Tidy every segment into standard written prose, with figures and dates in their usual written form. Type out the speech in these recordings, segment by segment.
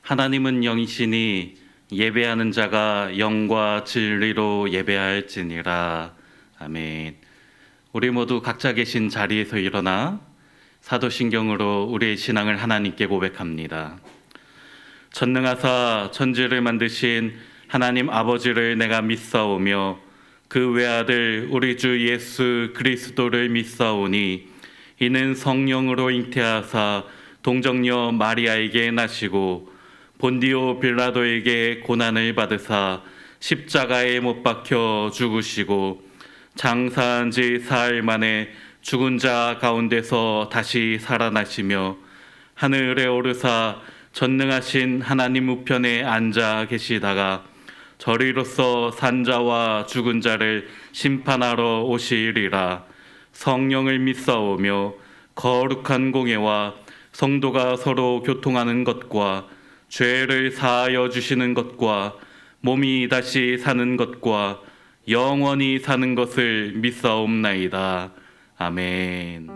하나님은 영이시니 예배하는 자가 영과 진리로 예배할지니라. 아멘. 우리 모두 각자 계신 자리에서 일어나 사도신경으로 우리의 신앙을 하나님께 고백합니다. 전능하사 천지를 만드신 하나님 아버지를 내가 믿사오며 그 외아들 우리 주 예수 그리스도를 믿사오니 이는 성령으로 잉태하사 동정녀 마리아에게 나시고 본디오 빌라도에게 고난을 받으사 십자가에 못 박혀 죽으시고 장사한 지 사흘 만에 죽은 자 가운데서 다시 살아나시며 하늘에 오르사 전능하신 하나님 우편에 앉아 계시다가 저리로서 산자와 죽은 자를 심판하러 오시리라. 성령을 믿사오며 거룩한 공예와 성도가 서로 교통하는 것과 죄를 사하여 주시는 것과 몸이 다시 사는 것과 영원히 사는 것을 믿사옵나이다. 아멘.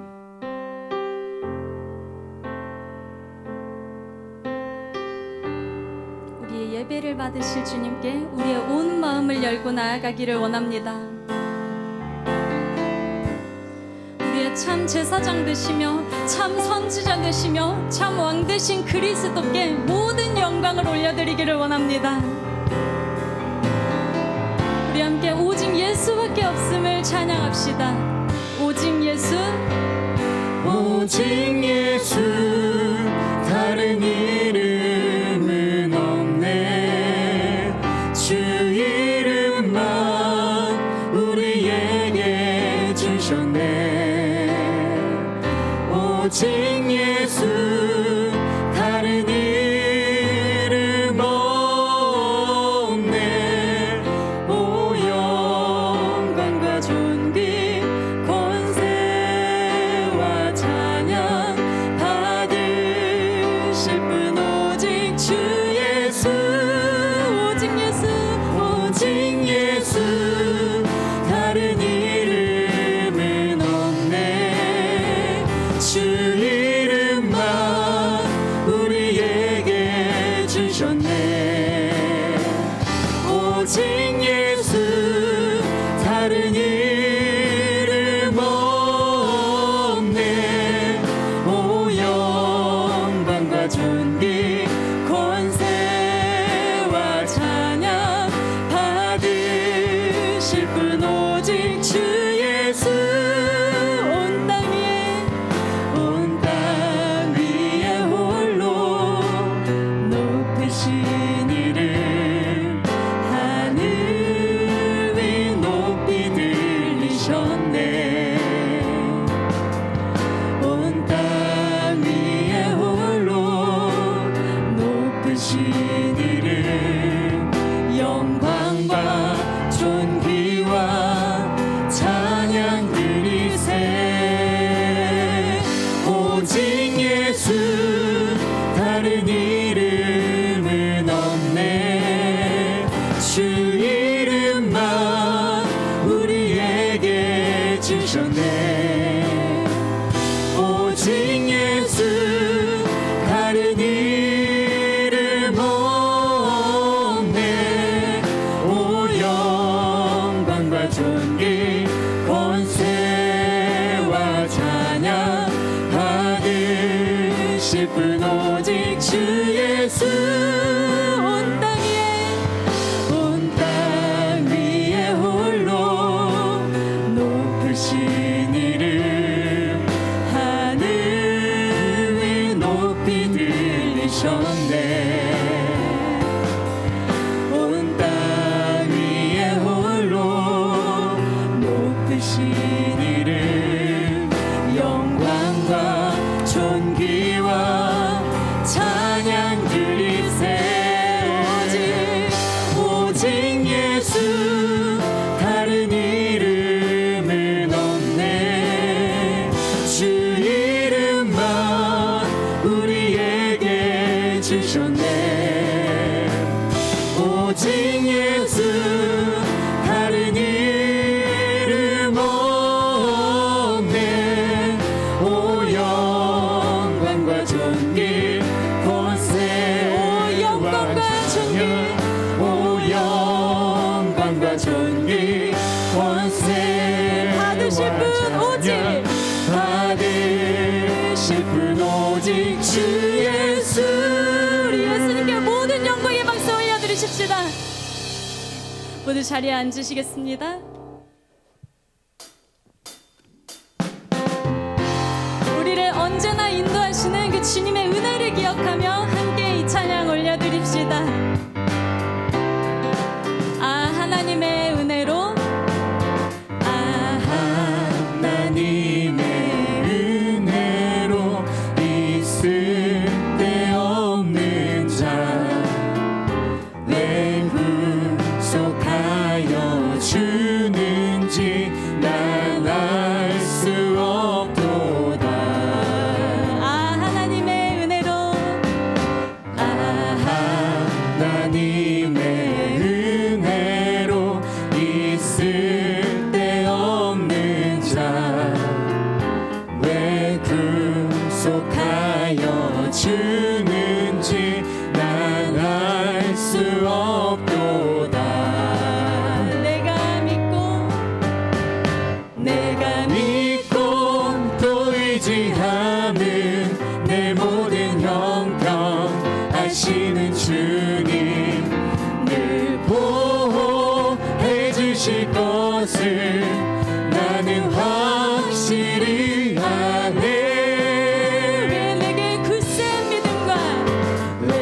우리의 예배를 받으실 주님께 우리의 온 마음을 열고 나아가기를 원합니다. 우리의 참 제사장 되시며 참 선지자 되시며 참 왕 되신 그리스도께 모든 영광을 올려드리기를 원합니다. 우리 함께 오직 예수밖에 없음을 찬양합시다. 오직 예수, 오직 예수, 다른 이름은 없네. 주 이름만 우리에게 주셨네. 오직 예수, 다른 이름 없네. 오 영광과 존귀 권세와 찬양 받으실 분 오직 주 예수. 오직 예수, 오직 예수, 다른 이름은 없네. 주 이름만 우리에게 주셨네. 오직 예수, 다른 이름 없네. 오 영광과 존귀 권세와 찬양 받으실 분 오직 주 예수. 온 땅 위에 홀로 높으신 이름 하늘 위 높이 들리셨네. 온 땅 위에 홀로 높으신 이름 영광과 존귀와 찬양 드리세. 오직 예수, 다른 이름은 없네. 주 이름만 우리에게 주셨네. 오직 예수, 다른 이름 없네. 오 영광과 존귀 권세와 찬양 받으실 분 오직 주 예수. 온 땅 위에 홀로 높으신 이름 하늘 위 높이 들리셨네. 온 땅 위에 홀로 높으신 이름 영광과 존귀와 찬양 드리세. 오직 예수, 다른 이름은 없네. 주 이름만 우리에게 주셨네. 오직 예수, 다른 이름 없네. 오 영광과 존귀 권세. 오 싶은 오직 주 예수. 우리 예수님께 모든 영광의 박수 올려드리십시다. 모두 자리에 앉으시겠습니다. 우리를 언제나 인도하시는 그 주님의 은혜를 기억하며 함께 이 찬양 올려드립시다. 아 하나님의 은혜로, 아 하나님의 은혜로 있을 데 없는 자 왜 구속하여 주는지 난 알 수 없도다. 아 하나님의 은혜로, 아 하나님의 은혜로 있을 데 없는 자 왜 구속하여 주는지 난 알 수 없도다. 내가 믿고 또 의지하는 내 모든 형편 아시는 주님 늘 보호해 주실 것을 나는 확실히 아네. 왜 내게 굳센 믿음과, 왜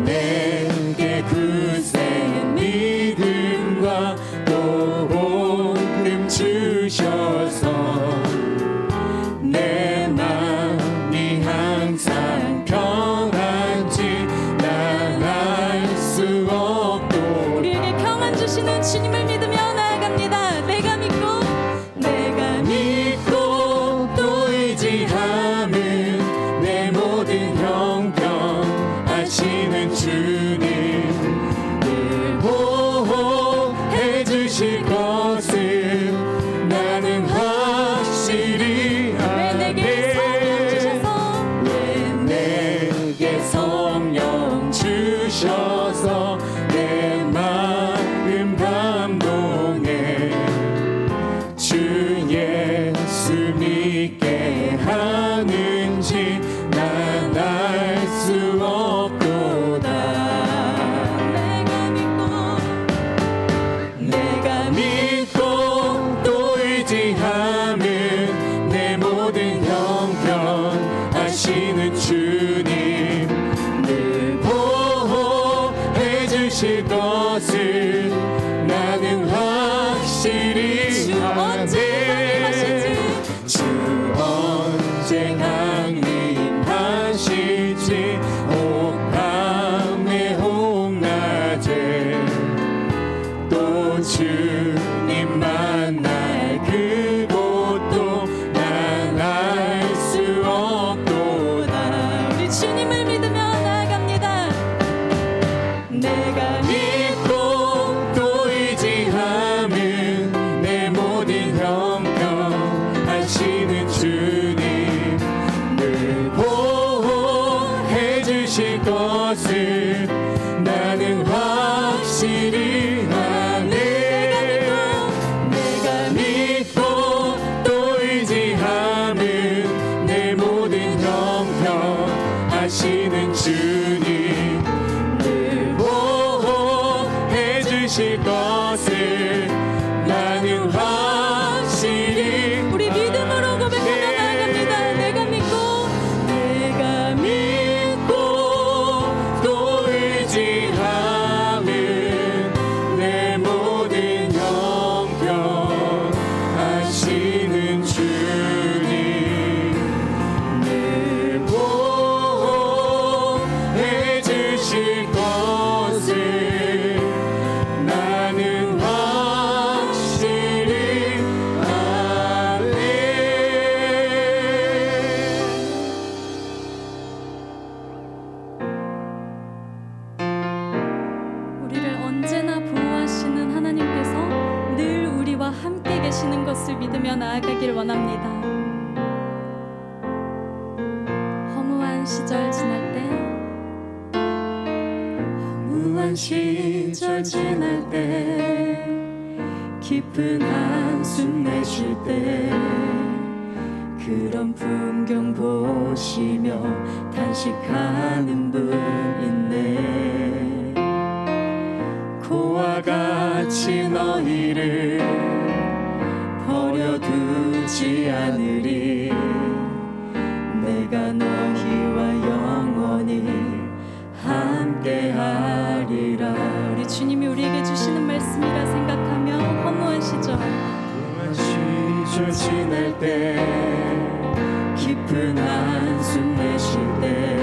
내게 굳센 믿음과 또 복음 주셔서 내 맘이 항상 평안지 난 알 수 없도다. 우리에게 평안 주시는 주님을 믿으며 나아갑니다. 내가 믿고 또 의지하는 내 모든 형편 아시는 주님 늘 보호해 주실 것을 나는 확실히 왜 내게 성령 주셔서, 왜 내게 성령 주셔서 내 마음 감동해 주 예수 믿게 하는지 난 알 수 없도다. 내가 믿고 또 의지하는 내 모든 형편 아시는 주님 늘 보호해 주실 것을 나는 확실히 주 언제 강림하실지, 주 언제 강림하실지 혹밤에 혹낮에 또 주님 만날 그곳도 난 알 수 없도다. 우리 주님을 믿으며 나아갑니다. 내가 믿고 또 의지하는 내 모든 형편 아시는 주님 늘 보호해 주실 것을 나는 확실히 아네. 내가 믿고 또 의지하는 내 모든 형편 아시는 주님 늘 보호해 주실 것을 나는 확실히 우리 믿음으로 고백하며 나아갑니다. 내가 믿고 또 의지하는 내 모든 형편 아시는 주님 늘 보호해 주실 것을 나는 확실히 아네. 우리를 언제나 보호하시는 하나님께서 늘 우리와 함께 계시는 것을 믿으며 나아가길 원합니다. 허무한 시절 지날 때, 무한 시절 지날 때 깊은 한숨 내쉴 때 그런 풍경 보일 보시며 탄식하는 분 있네. 그와 같이 너희를 버려두지 않으리. 내가 너희와 영원히 함께하리라. 우리 주님이 우리에게 주시는 말씀이라 생각하며 허무하시죠. 시절 지날 때 깊은 한숨 내쉴 때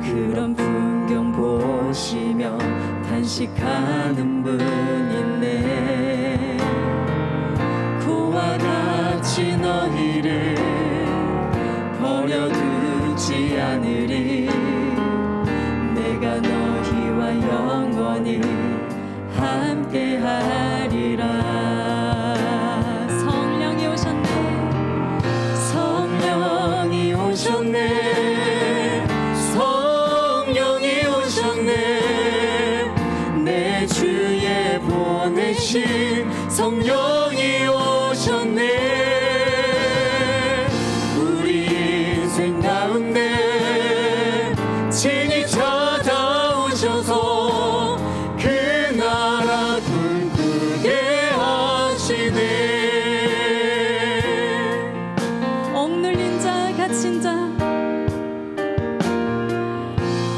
그런 풍경 보시며 탄식하는 분 있네. 그와 같이 너희를 버려두지 않으리. 내가 너희와 영원히 함께하리라. 성령이 오셨네. 성령이 오셨네. 성령이 오셨네. 내 주에 보내신 성령이 오셨네. 우리 인생 가운데 친히 찾아오셔서 그 나라 꿈꾸게 하시네. 억눌린 자 갇힌 자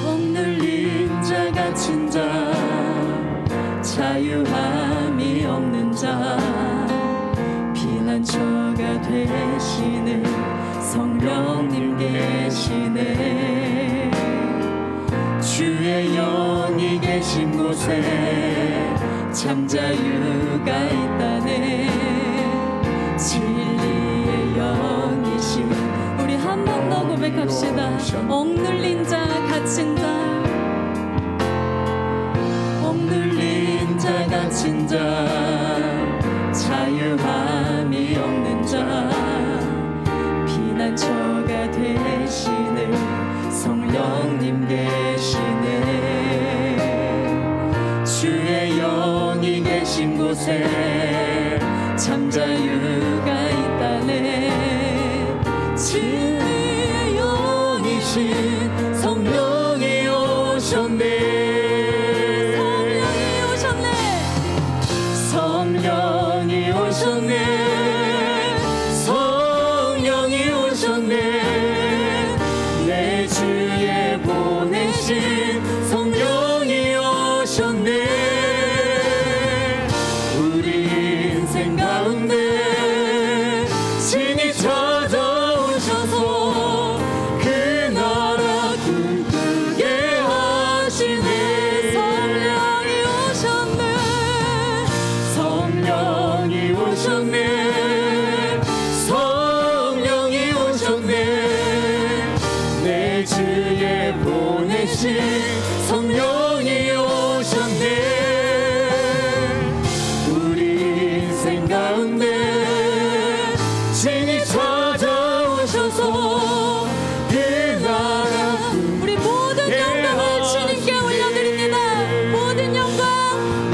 억눌린 자 갇힌 자 자유함이 없는 자 피난처가 되시는 성령님 계시네. 주의 영이 계신 곳에 참 자유가 있다네. 진리의 영이신 우리 한 번 더 고백합시다. 억눌린 자 갇힌 자 억눌린 자 갇힌 자 자유함이 없는 자 피난처가 되시는 성령님 계시네. 주의 영이 계신 곳에 참 자유가 있다네. 진리의 영이신 성령이 오셨네. 성령이 오셨네. 성령이 오셨네. 내 주에 보내신 성령이 오셨네. 우리 인생 가운데 친히 찾아오셔서 그 나라 꿈꾸게 하시네. 성령이 오셨네. 성령이 오셨네. 내 주에 보내신 성령이 오셨네. 우리 인생 가운데 친히 찾아오셔서 그 나라 우리 모든 영광을 주님께 올려드립니다. 모든 영광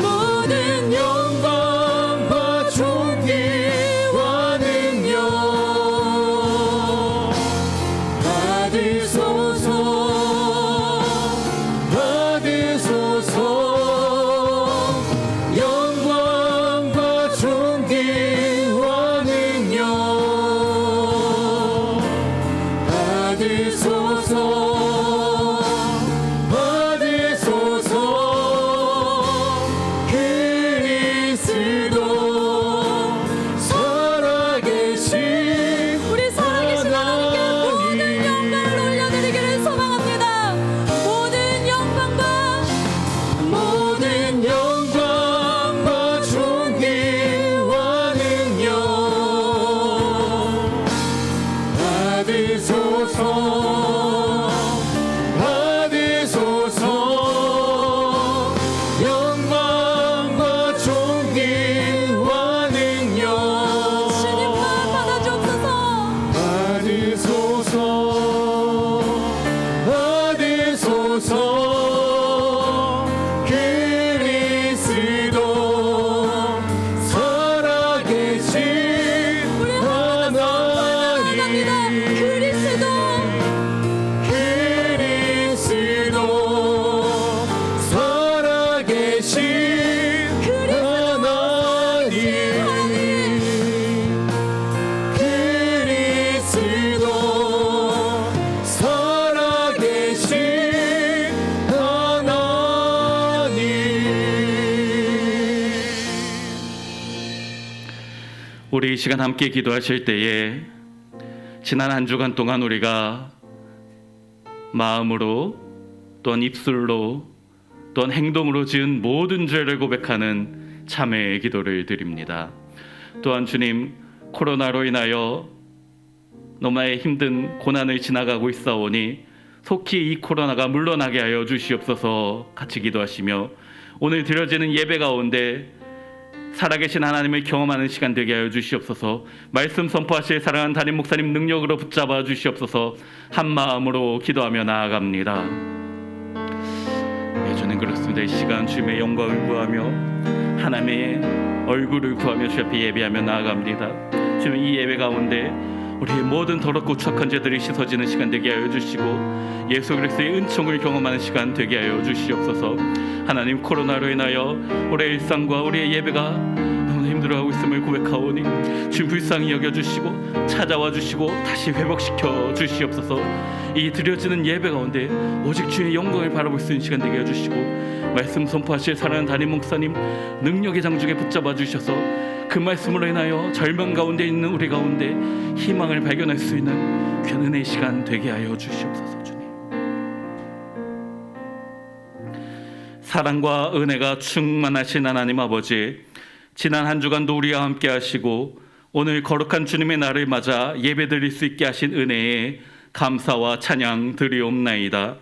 모든 영광과 존귀와 능력 받으소서. 받으소서. 영광과 존귀와 능력 받으소서. 받으소서. 그리스도 살아계신 우리 살아계신 하나님께 모든 영광을 올려드리기를 소망합니다. 모든 영광과 존귀와 능력 받으소서. 받으소서. 영광과 존귀와 능력 주님 받아주옵소서. 받으소서. 받으소서. 그리스도 살아계신 우리 하나님 하나님 그리스도 이 시간 함께 기도하실 때에 지난 한 주간 동안 우리가 마음으로 또한 입술로 또한 행동으로 지은 모든 죄를 고백하는 참회의 기도를 드립니다. 또한 주님, 코로나로 인하여 너무나 힘든 고난을 지나가고 있사오니 속히 이 코로나가 물러나게 하여 주시옵소서 같이 기도하시며 오늘 드려지는 예배 가운데 살아계신 하나님을 경험하는 시간 되게 하여 주시옵소서. 말씀 선포하실 사랑하는 담임 목사님 능력으로 붙잡아 주시옵소서. 한 마음으로 기도하며 나아갑니다. 네, 저는 그렇습니다. 이 시간 주님의 영광을 구하며 하나님의 얼굴을 구하며 주 앞에 예배하며 나아갑니다. 주님, 이 예배 가운데 우리의 모든 더럽고 추악한 죄들이 씻어지는 시간 되게 하여 주시고 예수 그리스도의 은총을 경험하는 시간 되게 하여 주시옵소서. 하나님, 코로나로 인하여 우리의 일상과 우리의 예배가 너무나 힘들어하고 있음을 고백하오니 주님 불쌍히 여겨주시고 찾아와 주시고 다시 회복시켜 주시옵소서. 이 드려지는 예배 가운데 오직 주의 영광을 바라볼 수 있는 시간 되게 해주시고 말씀 선포하실 사랑하는 담임 목사님 능력의 장중에 붙잡아 주셔서 그 말씀으로 인하여 절망 가운데 있는 우리 가운데 희망을 발견할 수 있는 귀한 은혜의 시간 되게 하여 주시옵소서. 주님, 사랑과 은혜가 충만하신 하나님 아버지, 지난 한 주간도 우리와 함께 하시고 오늘 거룩한 주님의 날을 맞아 예배드릴 수 있게 하신 은혜에 감사와 찬양 드리옵나이다.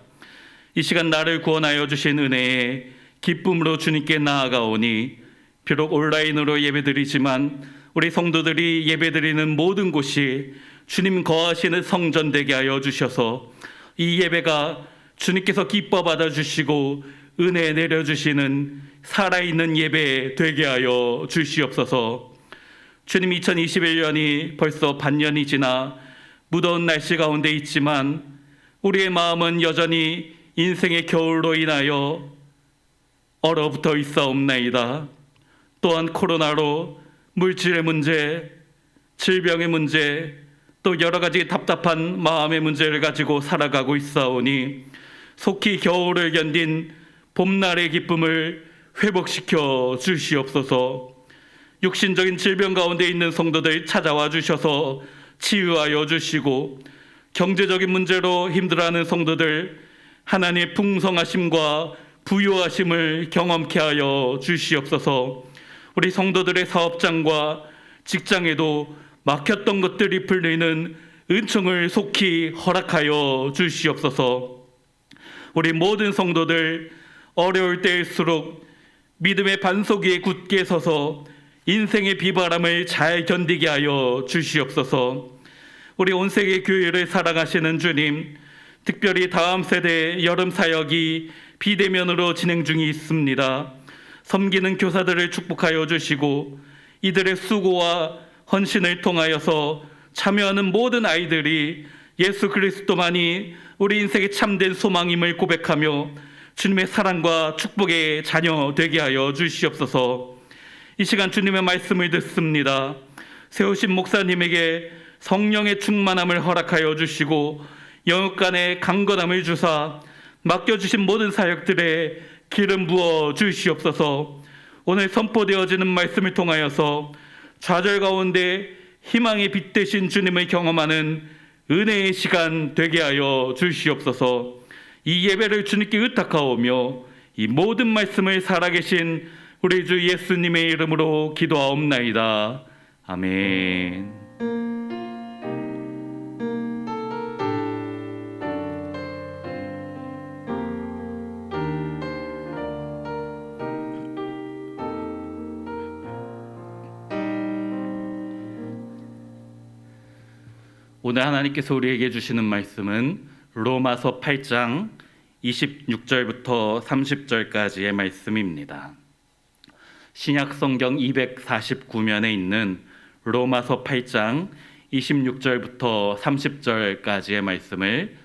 이 시간 나를 구원하여 주신 은혜에 기쁨으로 주님께 나아가오니 비록 온라인으로 예배드리지만 우리 성도들이 예배드리는 모든 곳이 주님 거하시는 성전 되게 하여 주셔서 이 예배가 주님께서 기뻐 받아주시고 은혜 내려주시는 살아있는 예배 되게 하여 주시옵소서. 주님, 2021년이 벌써 반년이 지나 무더운 날씨 가운데 있지만 우리의 마음은 여전히 인생의 겨울로 인하여 얼어붙어 있사옵나이다. 또한 코로나로 물질의 문제, 질병의 문제, 또 여러 가지 답답한 마음의 문제를 가지고 살아가고 있사오니 속히 겨울을 견딘 봄날의 기쁨을 회복시켜 주시옵소서. 육신적인 질병 가운데 있는 성도들 찾아와 주셔서 치유하여 주시고 경제적인 문제로 힘들어하는 성도들 하나님의 풍성하심과 부유하심을 경험케 하여 주시옵소서. 우리 성도들의 사업장과 직장에도 막혔던 것들이 풀리는 은총을 속히 허락하여 주시옵소서. 우리 모든 성도들 어려울 때일수록 믿음의 반석 위에 굳게 서서 인생의 비바람을 잘 견디게 하여 주시옵소서. 우리 온 세계 교회를 사랑하시는 주님, 특별히 다음 세대 여름 사역이 비대면으로 진행 중이 있습니다. 섬기는 교사들을 축복하여 주시고 이들의 수고와 헌신을 통하여서 참여하는 모든 아이들이 예수 그리스도만이 우리 인생의 참된 소망임을 고백하며 주님의 사랑과 축복의 자녀 되게 하여 주시옵소서. 이 시간 주님의 말씀을 듣습니다. 세우신 목사님에게 성령의 충만함을 허락하여 주시고 영육간의 강건함을 주사 맡겨주신 모든 사역들에 기름 부어 주시옵소서. 오늘 선포되어지는 말씀을 통하여서 좌절 가운데 희망의 빛 되신 주님을 경험하는 은혜의 시간 되게 하여 주시옵소서. 이 예배를 주님께 의탁하오며 이 모든 말씀을 살아계신 우리 주 예수님의 이름으로 기도하옵나이다. 아멘. 오늘 하나님께서 우리에게 주시는 말씀은 로마서 8장 26절부터 30절까지의 말씀입니다. 신약 성경 249면에 있는 로마서 8장 26절부터 30절까지의 말씀을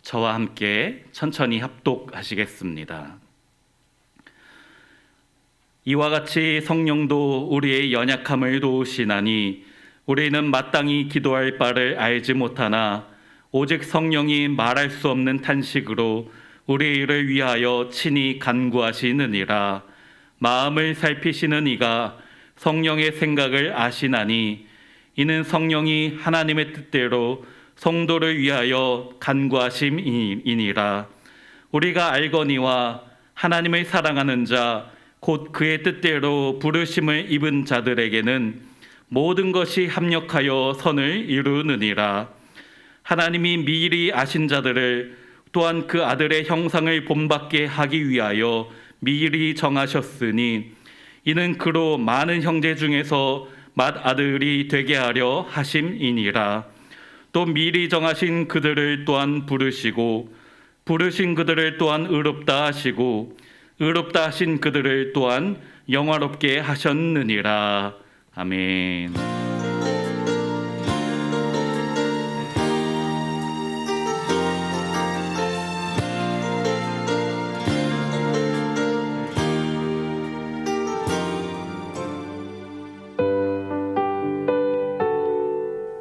저와 함께 천천히 합독하시겠습니다. 이와 같이 성령도 우리의 연약함을 도우시나니 우리는 마땅히 기도할 바를 알지 못하나 오직 성령이 말할 수 없는 탄식으로 우리 일을 위하여 친히 간구하시느니라. 마음을 살피시는 이가 성령의 생각을 아시나니 이는 성령이 하나님의 뜻대로 성도를 위하여 간구하심이니라. 우리가 알거니와 하나님을 사랑하는 자 곧 그의 뜻대로 부르심을 입은 자들에게는 모든 것이 합력하여 선을 이루느니라. 하나님이 미리 아신 자들을 또한 그 아들의 형상을 본받게 하기 위하여 미리 정하셨으니 이는 그로 많은 형제 중에서 맏아들이 되게 하려 하심이니라. 또 미리 정하신 그들을 또한 부르시고 부르신 그들을 또한 의롭다 하시고 의롭다 하신 그들을 또한 영화롭게 하셨느니라. 아멘.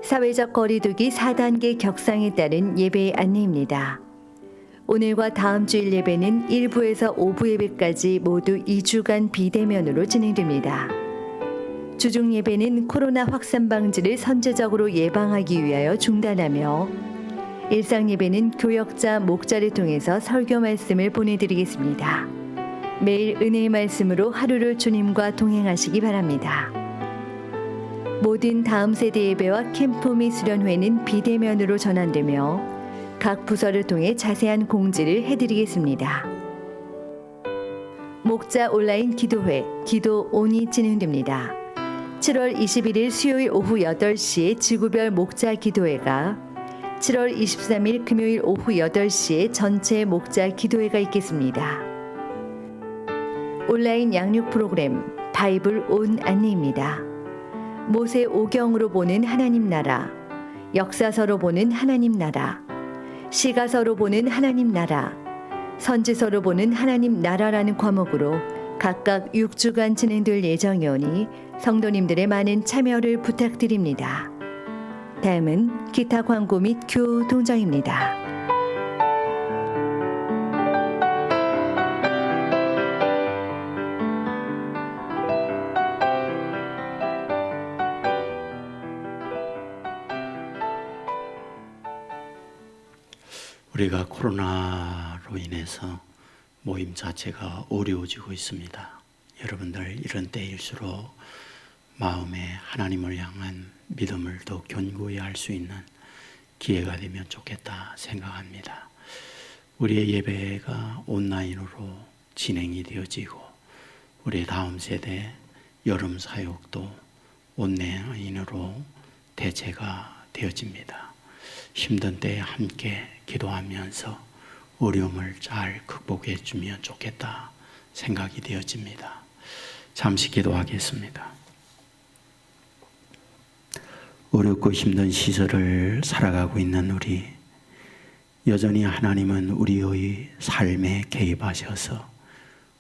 사회적 거리두기 4단계 격상에 따른 예배의 안내입니다. 오늘과 다음 주일 예배는 1부에서 5부 예배까지 모두 2주간 비대면으로 진행됩니다. 주중 예배는 코로나 확산 방지를 선제적으로 예방하기 위하여 중단하며 일상 예배는 교역자, 목자를 통해서 설교 말씀을 보내드리겠습니다. 매일 은혜의 말씀으로 하루를 주님과 동행하시기 바랍니다. 모든 다음 세대 예배와 캠프 및 수련회는 비대면으로 전환되며 각 부서를 통해 자세한 공지를 해드리겠습니다. 목자 온라인 기도회, 기도온이 진행됩니다. 7월 21일 수요일 오후 8시에 지구별 목자 기도회가, 7월 23일 금요일 오후 8시에 전체 목자 기도회가 있겠습니다. 온라인 양육 프로그램 바이블 온 안내입니다. 모세 오경으로 보는 하나님 나라, 역사서로 보는 하나님 나라, 시가서로 보는 하나님 나라, 선지서로 보는 하나님 나라라는 과목으로 각각 6주간 진행될 예정이오니 성도님들의 많은 참여를 부탁드립니다. 다음은 기타 광고 및 큐 동정입니다. 우리가 코로나로 인해서 모임 자체가 어려워지고 있습니다. 여러분들 이런 때일수록 마음에 하나님을 향한 믿음을 더 견고히 할 수 있는 기회가 되면 좋겠다 생각합니다. 우리의 예배가 온라인으로 진행이 되어지고 우리의 다음 세대 여름 사역도 온라인으로 대체가 되어집니다. 힘든 때에 함께 기도하면서 어려움을 잘 극복해 주면 좋겠다 생각이 되어집니다. 잠시 기도하겠습니다. 어렵고 힘든 시절을 살아가고 있는 우리, 여전히 하나님은 우리의 삶에 개입하셔서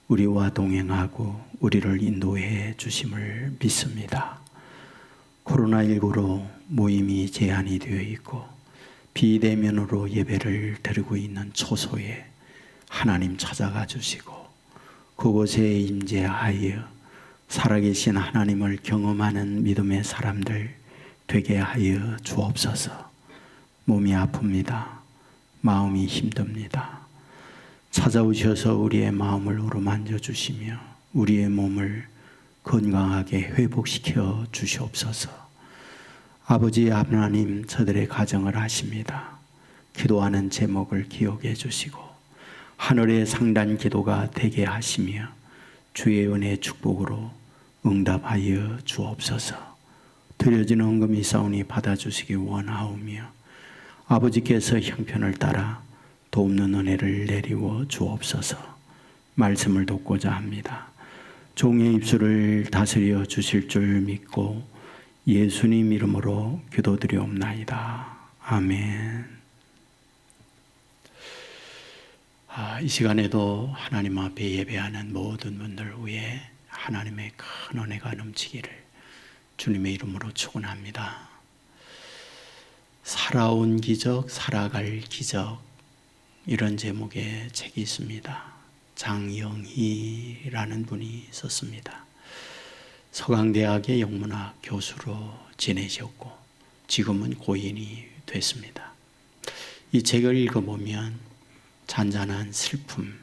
우리와 동행하고 우리를 인도해 주심을 믿습니다. 코로나19로 모임이 제한이 되어 있고 비대면으로 예배를 드리고 있는 초소에 하나님 찾아가 주시고 그곳에 임재하여 살아계신 하나님을 경험하는 믿음의 사람들 되게 하여 주옵소서. 몸이 아픕니다. 마음이 힘듭니다. 찾아오셔서 우리의 마음을 어루만져 주시며 우리의 몸을 건강하게 회복시켜 주시옵소서. 아버지 하나님, 저들의 가정을 아십니다. 기도하는 제목을 기억해 주시고 하늘의 상단 기도가 되게 하시며 주의 은혜 축복으로 응답하여 주옵소서. 드려진 헌금이 사오니 받아주시기 원하오며 아버지께서 형편을 따라 돕는 은혜를 내리워 주옵소서. 말씀을 돕고자 합니다. 종의 입술을 다스려 주실 줄 믿고 예수님 이름으로 기도드리옵나이다. 아멘. 이 시간에도 하나님 앞에 예배하는 모든 분들 위해 하나님의 큰 은혜가 넘치기를 주님의 이름으로 축원합니다. 살아온 기적, 살아갈 기적, 이런 제목의 책이 있습니다. 장영희라는 분이 썼습니다. 서강대학의 영문학 교수로 지내셨고 지금은 고인이 됐습니다. 이 책을 읽어보면 잔잔한 슬픔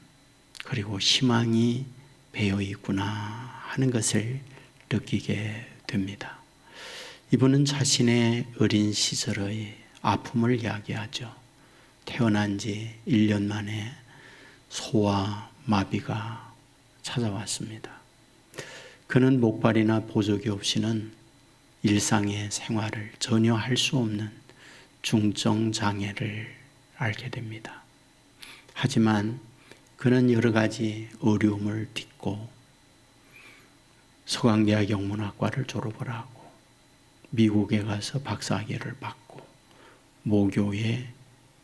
그리고 희망이 배어 있구나 하는 것을 느끼게 됩니다. 이분은 자신의 어린 시절의 아픔을 이야기하죠. 태어난 지 1년 만에 소아 마비가 찾아왔습니다. 그는 목발이나 보조기 없이는 일상의 생활을 전혀 할 수 없는 중증 장애를 앓게 됩니다. 하지만 그는 여러 가지 어려움을 딛고 서강대학 영문학과를 졸업을 하고 미국에 가서 박사학위를 받고 모교의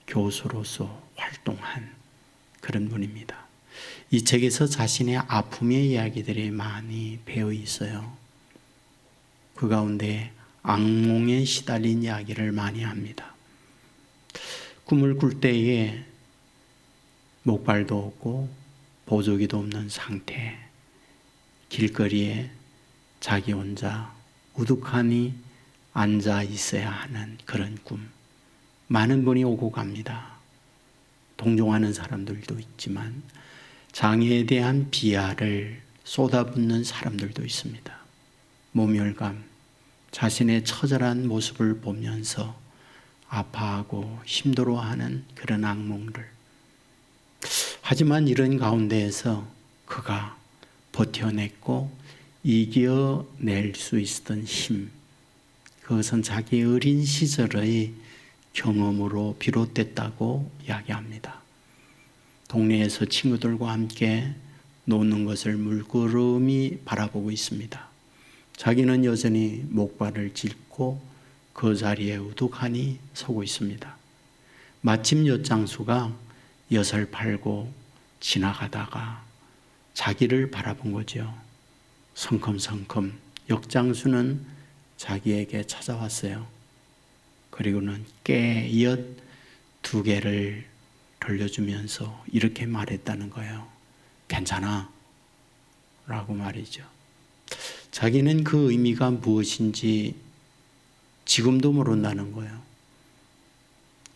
교수로서 활동한 그런 분입니다. 이 책에서 자신의 아픔의 이야기들이 많이 배어 있어요. 그 가운데 악몽에 시달린 이야기를 많이 합니다. 꿈을 꿀 때에 목발도 없고 보조기도 없는 상태, 길거리에 자기 혼자 우두커니 앉아 있어야 하는 그런 꿈. 많은 분이 오고 갑니다. 동정하는 사람들도 있지만 장애에 대한 비하를 쏟아붓는 사람들도 있습니다. 모멸감, 자신의 처절한 모습을 보면서 아파하고 힘들어하는 그런 악몽들. 하지만 이런 가운데에서 그가 버텨냈고 이겨낼 수 있었던 힘, 그것은 자기 어린 시절의 경험으로 비롯됐다고 이야기합니다. 동네에서 친구들과 함께 노는 것을 물끄러미 바라보고 있습니다. 자기는 여전히 목발을 짚고 그 자리에 우두커니 서고 있습니다. 마침 엿장수가 엿을 팔고 지나가다가 자기를 바라본 거죠. 성큼성큼 엿장수는 자기에게 찾아왔어요. 그리고는 깨엿 2개를 돌려주면서 이렇게 말했다는 거예요. 괜찮아 라고 말이죠. 자기는 그 의미가 무엇인지 지금도 모른다는 거예요.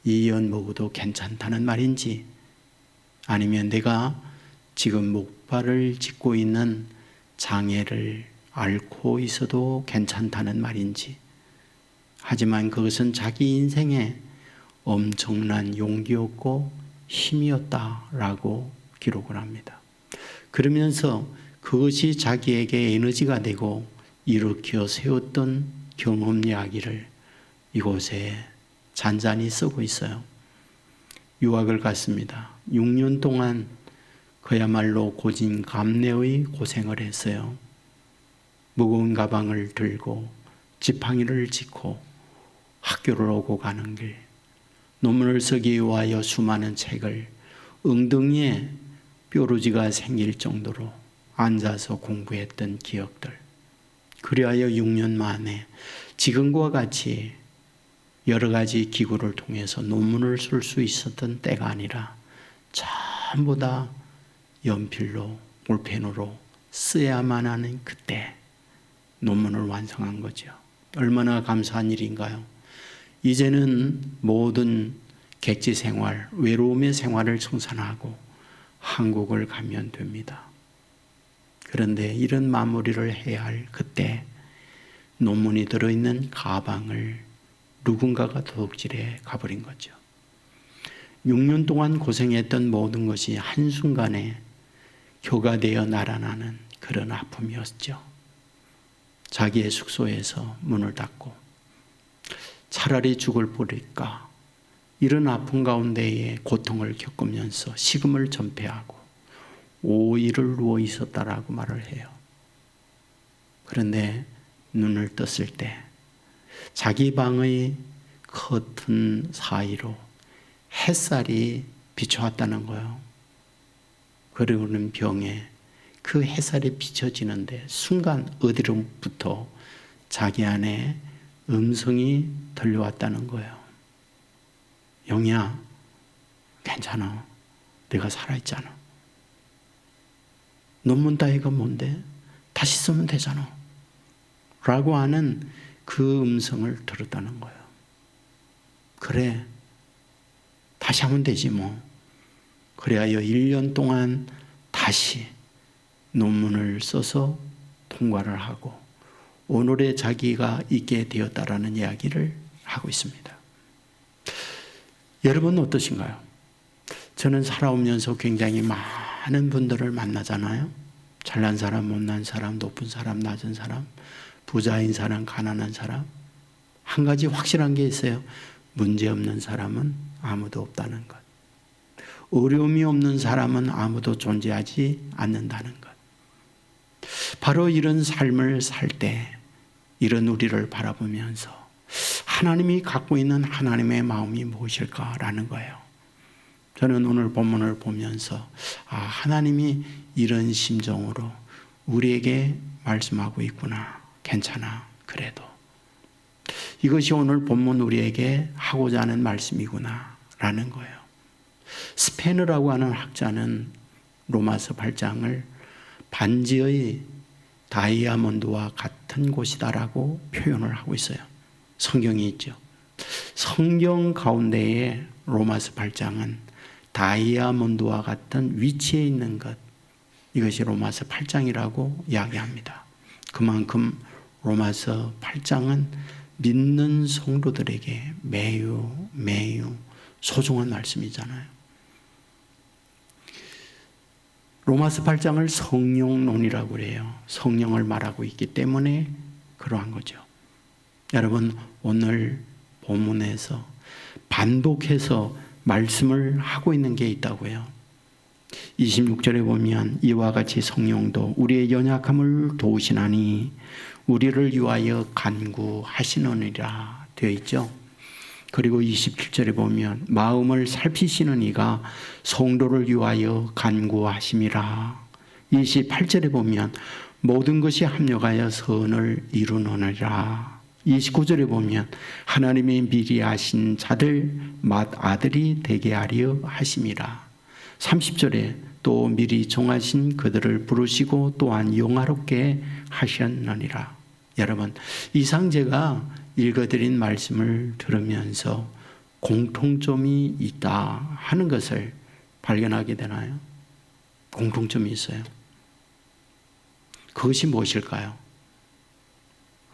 이 엿 먹어도 괜찮다는 말인지 아니면 내가 지금 목발을 짚고 있는 장애를 앓고 있어도 괜찮다는 말인지. 하지만 그것은 자기 인생에 엄청난 용기였고 힘이었다라고 기록을 합니다. 그러면서 그것이 자기에게 에너지가 되고 일으켜 세웠던 경험 이야기를 이곳에 잔잔히 쓰고 있어요. 유학을 갔습니다. 6년 동안 그야말로 고진감래의 고생을 했어요. 무거운 가방을 들고 지팡이를 짚고 학교를 오고 가는 길, 논문을 쓰기 위하여 수많은 책을 엉덩이에 뾰루지가 생길 정도로 앉아서 공부했던 기억들. 그리하여 6년 만에 지금과 같이 여러 가지 기구를 통해서 논문을 쓸 수 있었던 때가 아니라 전부 다 연필로 볼펜으로 써야만 하는 그때 논문을 완성한 거죠. 얼마나 감사한 일인가요? 이제는 모든 객지 생활, 외로움의 생활을 청산하고 한국을 가면 됩니다. 그런데 이런 마무리를 해야 할 그때 논문이 들어있는 가방을 누군가가 도둑질해 가버린 거죠. 6년 동안 고생했던 모든 것이 한순간에 교가되어 날아나는 그런 아픔이었죠. 자기의 숙소에서 문을 닫고 차라리 죽을 뿌릴까, 이런 아픔 가운데에 고통을 겪으면서 식음을 전폐하고 5일을 누워 있었다라고 말을 해요. 그런데 눈을 떴을 때 자기 방의 커튼 사이로 햇살이 비춰왔다는 거예요. 그리고는 병에 그 햇살이 비춰지는데 순간 어디로부터 자기 안에 음성이 들려왔다는 거예요. 영희야, 괜찮아. 내가 살아있잖아. 논문 따위가 뭔데? 다시 쓰면 되잖아. 라고 하는 그 음성을 들었다는 거예요. 그래, 다시 하면 되지 뭐. 그래야 1년 동안 다시 논문을 써서 통과를 하고 오늘의 자기가 있게 되었다라는 이야기를 하고 있습니다. 여러분은 어떠신가요? 저는 살아오면서 굉장히 많은 분들을 만나잖아요. 잘난 사람, 못난 사람, 높은 사람, 낮은 사람, 부자인 사람, 가난한 사람. 한 가지 확실한 게 있어요. 문제 없는 사람은 아무도 없다는 것. 어려움이 없는 사람은 아무도 존재하지 않는다는 것. 바로 이런 삶을 살 때 이런 우리를 바라보면서 하나님이 갖고 있는 하나님의 마음이 무엇일까라는 거예요. 저는 오늘 본문을 보면서 하나님이 이런 심정으로 우리에게 말씀하고 있구나. 괜찮아. 그래도 이것이 오늘 본문 우리에게 하고자 하는 말씀이구나 라는 거예요. 스페너라고 하는 학자는 로마서 8장을 반지의 다이아몬드와 같은 곳이다라고 표현을 하고 있어요. 성경이 있죠. 성경 가운데에 로마서 8장은 다이아몬드와 같은 위치에 있는 것, 이것이 로마서 8장이라고 이야기합니다. 그만큼 로마서 8장은 믿는 성도들에게 매우 소중한 말씀이잖아요. 로마서 8장을 성령론이라고 그래요. 성령을 말하고 있기 때문에 그러한 거죠. 여러분, 오늘 본문에서 반복해서 말씀을 하고 있는 게 있다고요. 26절에 보면 이와 같이 성령도 우리의 연약함을 도우시나니 우리를 위하여 간구하시느니라 되어 있죠. 그리고 27절에 보면 마음을 살피시는 이가 성도를 위하여 간구하심이라. 28절에 보면 모든 것이 합력하여 선을 이루느니라. 29절에 보면 하나님의 미리 하신 자들 맏아들이 되게 하려 하심이라. 30절에 또 미리 정하신 그들을 부르시고 또한 영화롭게 하셨느니라. 여러분, 이상 제가 읽어드린 말씀을 들으면서 공통점이 있다 하는 것을 발견하게 되나요? 공통점이 있어요. 그것이 무엇일까요?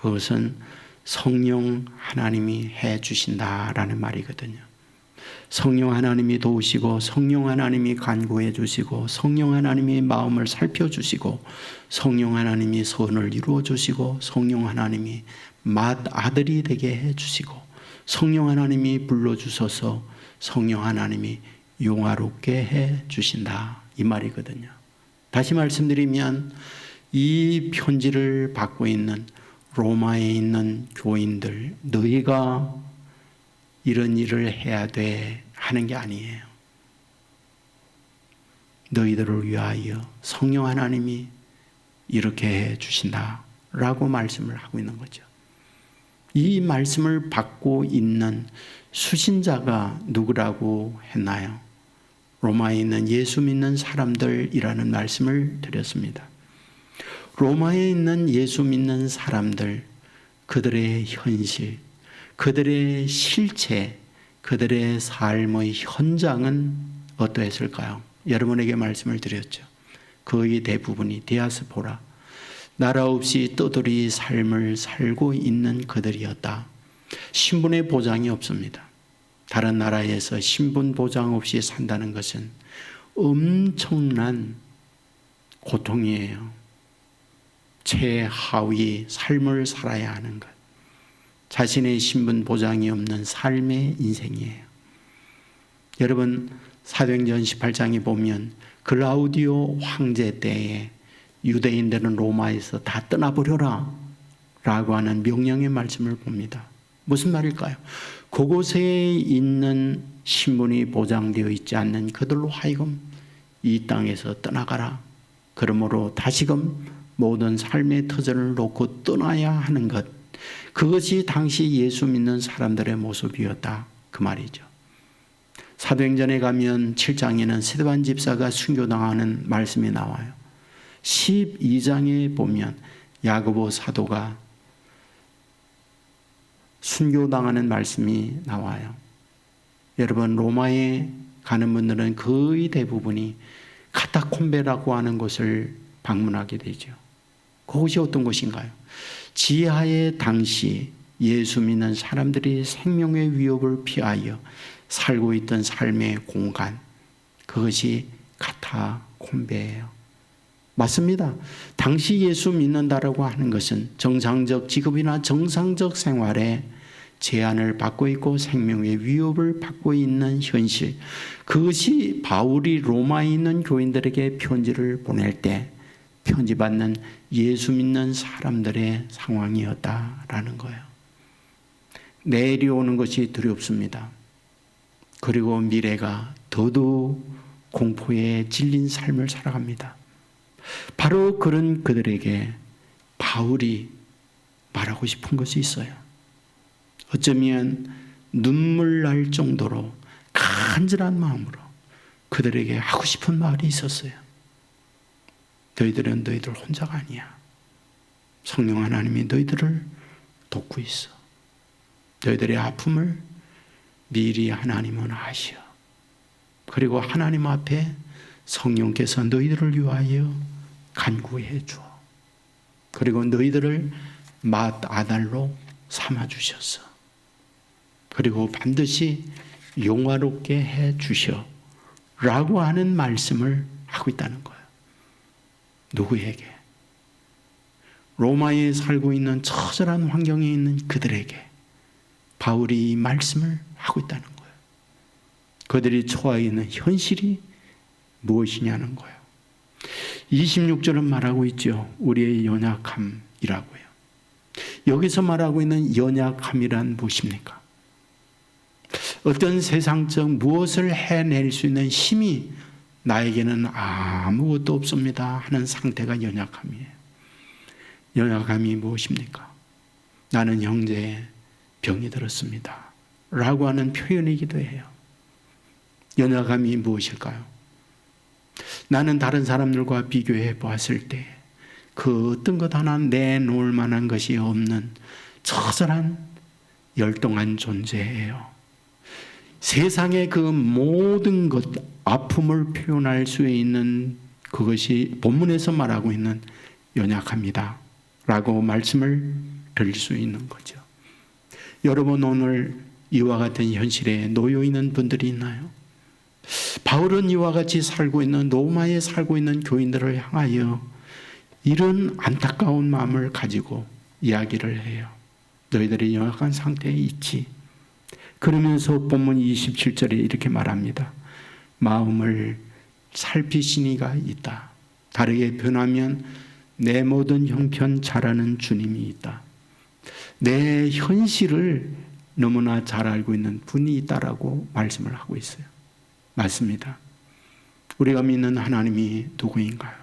그것은 성령 하나님이 해 주신다라는 말이거든요. 성령 하나님이 도우시고 성령 하나님이 간구해 주시고 성령 하나님이 마음을 살펴주시고 성령 하나님이 선을 이루어 주시고 성령 하나님이 맏아들이 되게 해 주시고 성령 하나님이 불러주셔서 성령 하나님이 용화롭게 해 주신다 이 말이거든요. 다시 말씀드리면 이 편지를 받고 있는 로마에 있는 교인들, 너희가 이런 일을 해야 돼 하는 게 아니에요. 너희들을 위하여 성령 하나님이 이렇게 해 주신다라고 말씀을 하고 있는 거죠. 이 말씀을 받고 있는 수신자가 누구라고 했나요? 로마에 있는 예수 믿는 사람들이라는 말씀을 드렸습니다. 로마에 있는 예수 믿는 사람들, 그들의 현실, 그들의 실체, 그들의 삶의 현장은 어떠했을까요? 여러분에게 말씀을 드렸죠. 거의 대부분이 디아스포라, 나라 없이 떠돌이 삶을 살고 있는 그들이었다. 신분의 보장이 없습니다. 다른 나라에서 신분 보장 없이 산다는 것은 엄청난 고통이에요. 최하위 삶을 살아야 하는 것. 자신의 신분 보장이 없는 삶의 인생이에요. 여러분, 사도행전 18장에 보면 글라우디오 황제 때에 유대인들은 로마에서 다 떠나버려라 라고 하는 명령의 말씀을 봅니다. 무슨 말일까요? 그곳에 있는 신분이 보장되어 있지 않는 그들로 하여금 이 땅에서 떠나가라. 그러므로 다시금 모든 삶의 터전을 놓고 떠나야 하는 것, 그것이 당시 예수 믿는 사람들의 모습이었다 그 말이죠. 사도행전에 가면 7장에는 스데반 집사가 순교당하는 말씀이 나와요. 12장에 보면 야고보 사도가 순교당하는 말씀이 나와요. 여러분, 로마에 가는 분들은 거의 대부분이 카타콤베라고 하는 곳을 방문하게 되죠. 그것이 어떤 곳인가요? 지하에 당시 예수 믿는 사람들이 생명의 위협을 피하여 살고 있던 삶의 공간, 그것이 카타콤베예요. 맞습니다. 당시 예수 믿는다라고 하는 것은 정상적 직업이나 정상적 생활에 제한을 받고 있고 생명의 위협을 받고 있는 현실, 그것이 바울이 로마에 있는 교인들에게 편지를 보낼 때 편지받는 예수 믿는 사람들의 상황이었다라는 거예요. 내려오는 것이 두렵습니다. 그리고 미래가 더더욱 공포에 질린 삶을 살아갑니다. 바로 그런 그들에게 바울이 말하고 싶은 것이 있어요. 어쩌면 눈물 날 정도로 간절한 마음으로 그들에게 하고 싶은 말이 있었어요. 너희들은 너희들 혼자가 아니야. 성령 하나님이 너희들을 돕고 있어. 너희들의 아픔을 미리 하나님은 아시오. 그리고 하나님 앞에 성령께서 너희들을 위하여 간구해 주어. 그리고 너희들을 맏아들로 삼아 주셔서. 그리고 반드시 영화롭게 해 주셔. 라고 하는 말씀을 하고 있다는 거예요. 누구에게? 로마에 살고 있는 처절한 환경에 있는 그들에게 바울이 이 말씀을 하고 있다는 거예요. 그들이 처해 있는 현실이 무엇이냐는 거예요. 26절은 말하고 있죠. 우리의 연약함이라고요. 여기서 말하고 있는 연약함이란 무엇입니까? 어떤 세상적 무엇을 해낼 수 있는 힘이 나에게는 아무것도 없습니다 하는 상태가 연약함이에요. 연약함이 무엇입니까? 나는 형제 병이 들었습니다 라고 하는 표현이기도 해요. 연약함이 무엇일까요? 나는 다른 사람들과 비교해 보았을 때 그 어떤 것 하나 내놓을 만한 것이 없는 처절한 열등한 존재예요. 세상의 그 모든 것, 아픔을 표현할 수 있는 그것이 본문에서 말하고 있는 연약합니다 라고 말씀을 드릴 수 있는 거죠. 여러분, 오늘 이와 같은 현실에 놓여 있는 분들이 있나요? 바울은 이와 같이 살고 있는 로마에 살고 있는 교인들을 향하여 이런 안타까운 마음을 가지고 이야기를 해요. 너희들이 연약한 상태에 있지. 그러면서 본문 27절에 이렇게 말합니다. 마음을 살피시니가 있다. 다르게 변하면 내 모든 형편 잘 아는 주님이 있다. 내 현실을 너무나 잘 알고 있는 분이 있다라고 말씀을 하고 있어요. 맞습니다. 우리가 믿는 하나님이 누구인가요?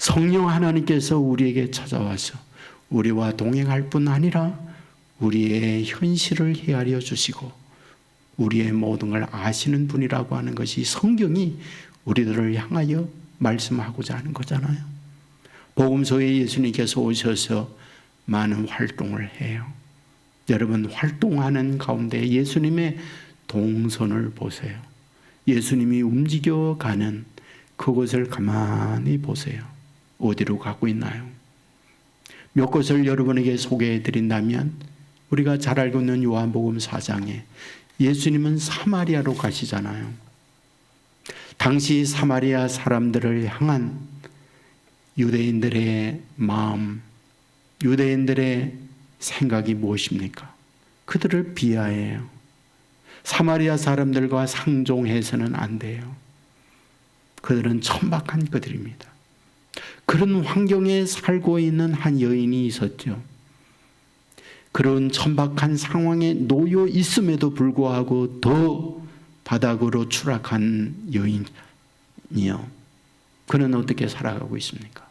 성령 하나님께서 우리에게 찾아와서 우리와 동행할 뿐 아니라 우리의 현실을 헤아려 주시고 우리의 모든 걸 아시는 분이라고 하는 것이 성경이 우리들을 향하여 말씀하고자 하는 거잖아요. 복음서에 예수님께서 오셔서 많은 활동을 해요. 여러분, 활동하는 가운데 예수님의 동선을 보세요. 예수님이 움직여가는 그곳을 가만히 보세요. 어디로 가고 있나요? 몇 곳을 여러분에게 소개해 드린다면 우리가 잘 알고 있는 요한복음 4장에 예수님은 사마리아로 가시잖아요. 당시 사마리아 사람들을 향한 유대인들의 마음, 유대인들의 생각이 무엇입니까? 그들을 비하해요. 사마리아 사람들과 상종해서는 안 돼요. 그들은 천박한 그들입니다. 그런 환경에 살고 있는 한 여인이 있었죠. 그런 천박한 상황에 놓여 있음에도 불구하고 더 바닥으로 추락한 여인이요. 그는 어떻게 살아가고 있습니까?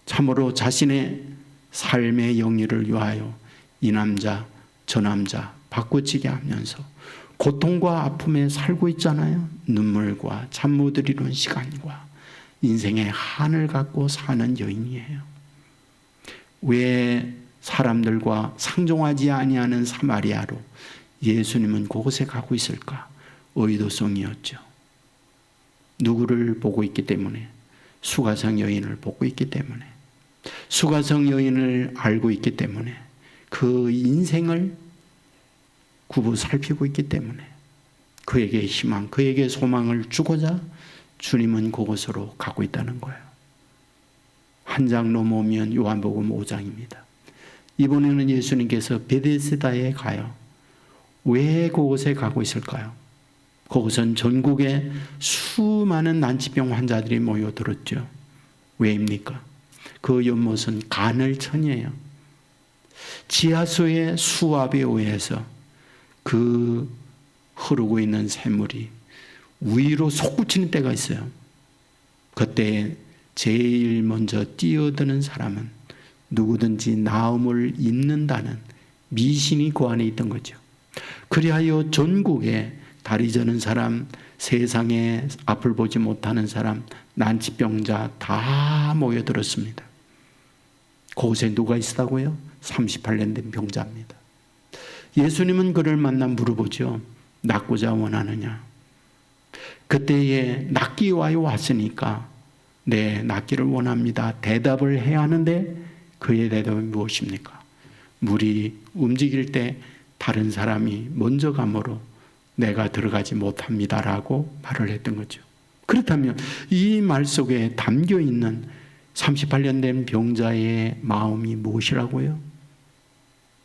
참으로 자신의 삶의 영위를 위하여 이 남자 저 남자 바꾸치게 하면서 고통과 아픔에 살고 있잖아요. 눈물과 잠 못 이루는 시간과 인생의 한을 갖고 사는 여인이에요. 왜 사람들과 상종하지 아니하는 사마리아로 예수님은 그곳에 가고 있을까? 의도성이었죠. 누구를 보고 있기 때문에? 수가성 여인을 보고 있기 때문에, 수가성 여인을 알고 있기 때문에, 그 인생을 구부 살피고 있기 때문에 그에게 희망, 그에게 소망을 주고자 주님은 그곳으로 가고 있다는 거예요. 한 장 넘어오면 요한복음 5장입니다. 이번에는 예수님께서 베데스다에 가요. 왜 그곳에 가고 있을까요? 그곳은 전국에 수많은 난치병 환자들이 모여들었죠. 왜입니까? 그 연못은 간헐천이에요. 지하수의 수압에 의해서 그 흐르고 있는 샘물이 위로 솟구치는 때가 있어요. 그때 제일 먼저 뛰어드는 사람은 누구든지 나음을 입는다는 미신이 그 안에 있던 거죠. 그리하여 전국에 다리 저는 사람, 세상에 앞을 보지 못하는 사람, 난치병자 다 모여들었습니다. 그곳에 누가 있었다고요? 38년 된 병자입니다. 예수님은 그를 만나 물어보죠. 낫고자 원하느냐? 그때에 낫기 위하여 왔으니까 네, 낫기를 원합니다. 대답을 해야 하는데 그의 대답은 무엇입니까? 물이 움직일 때 다른 사람이 먼저 가므로 내가 들어가지 못합니다라고 말을 했던 거죠. 그렇다면 이 말 속에 담겨 있는 38년 된 병자의 마음이 무엇이라고요?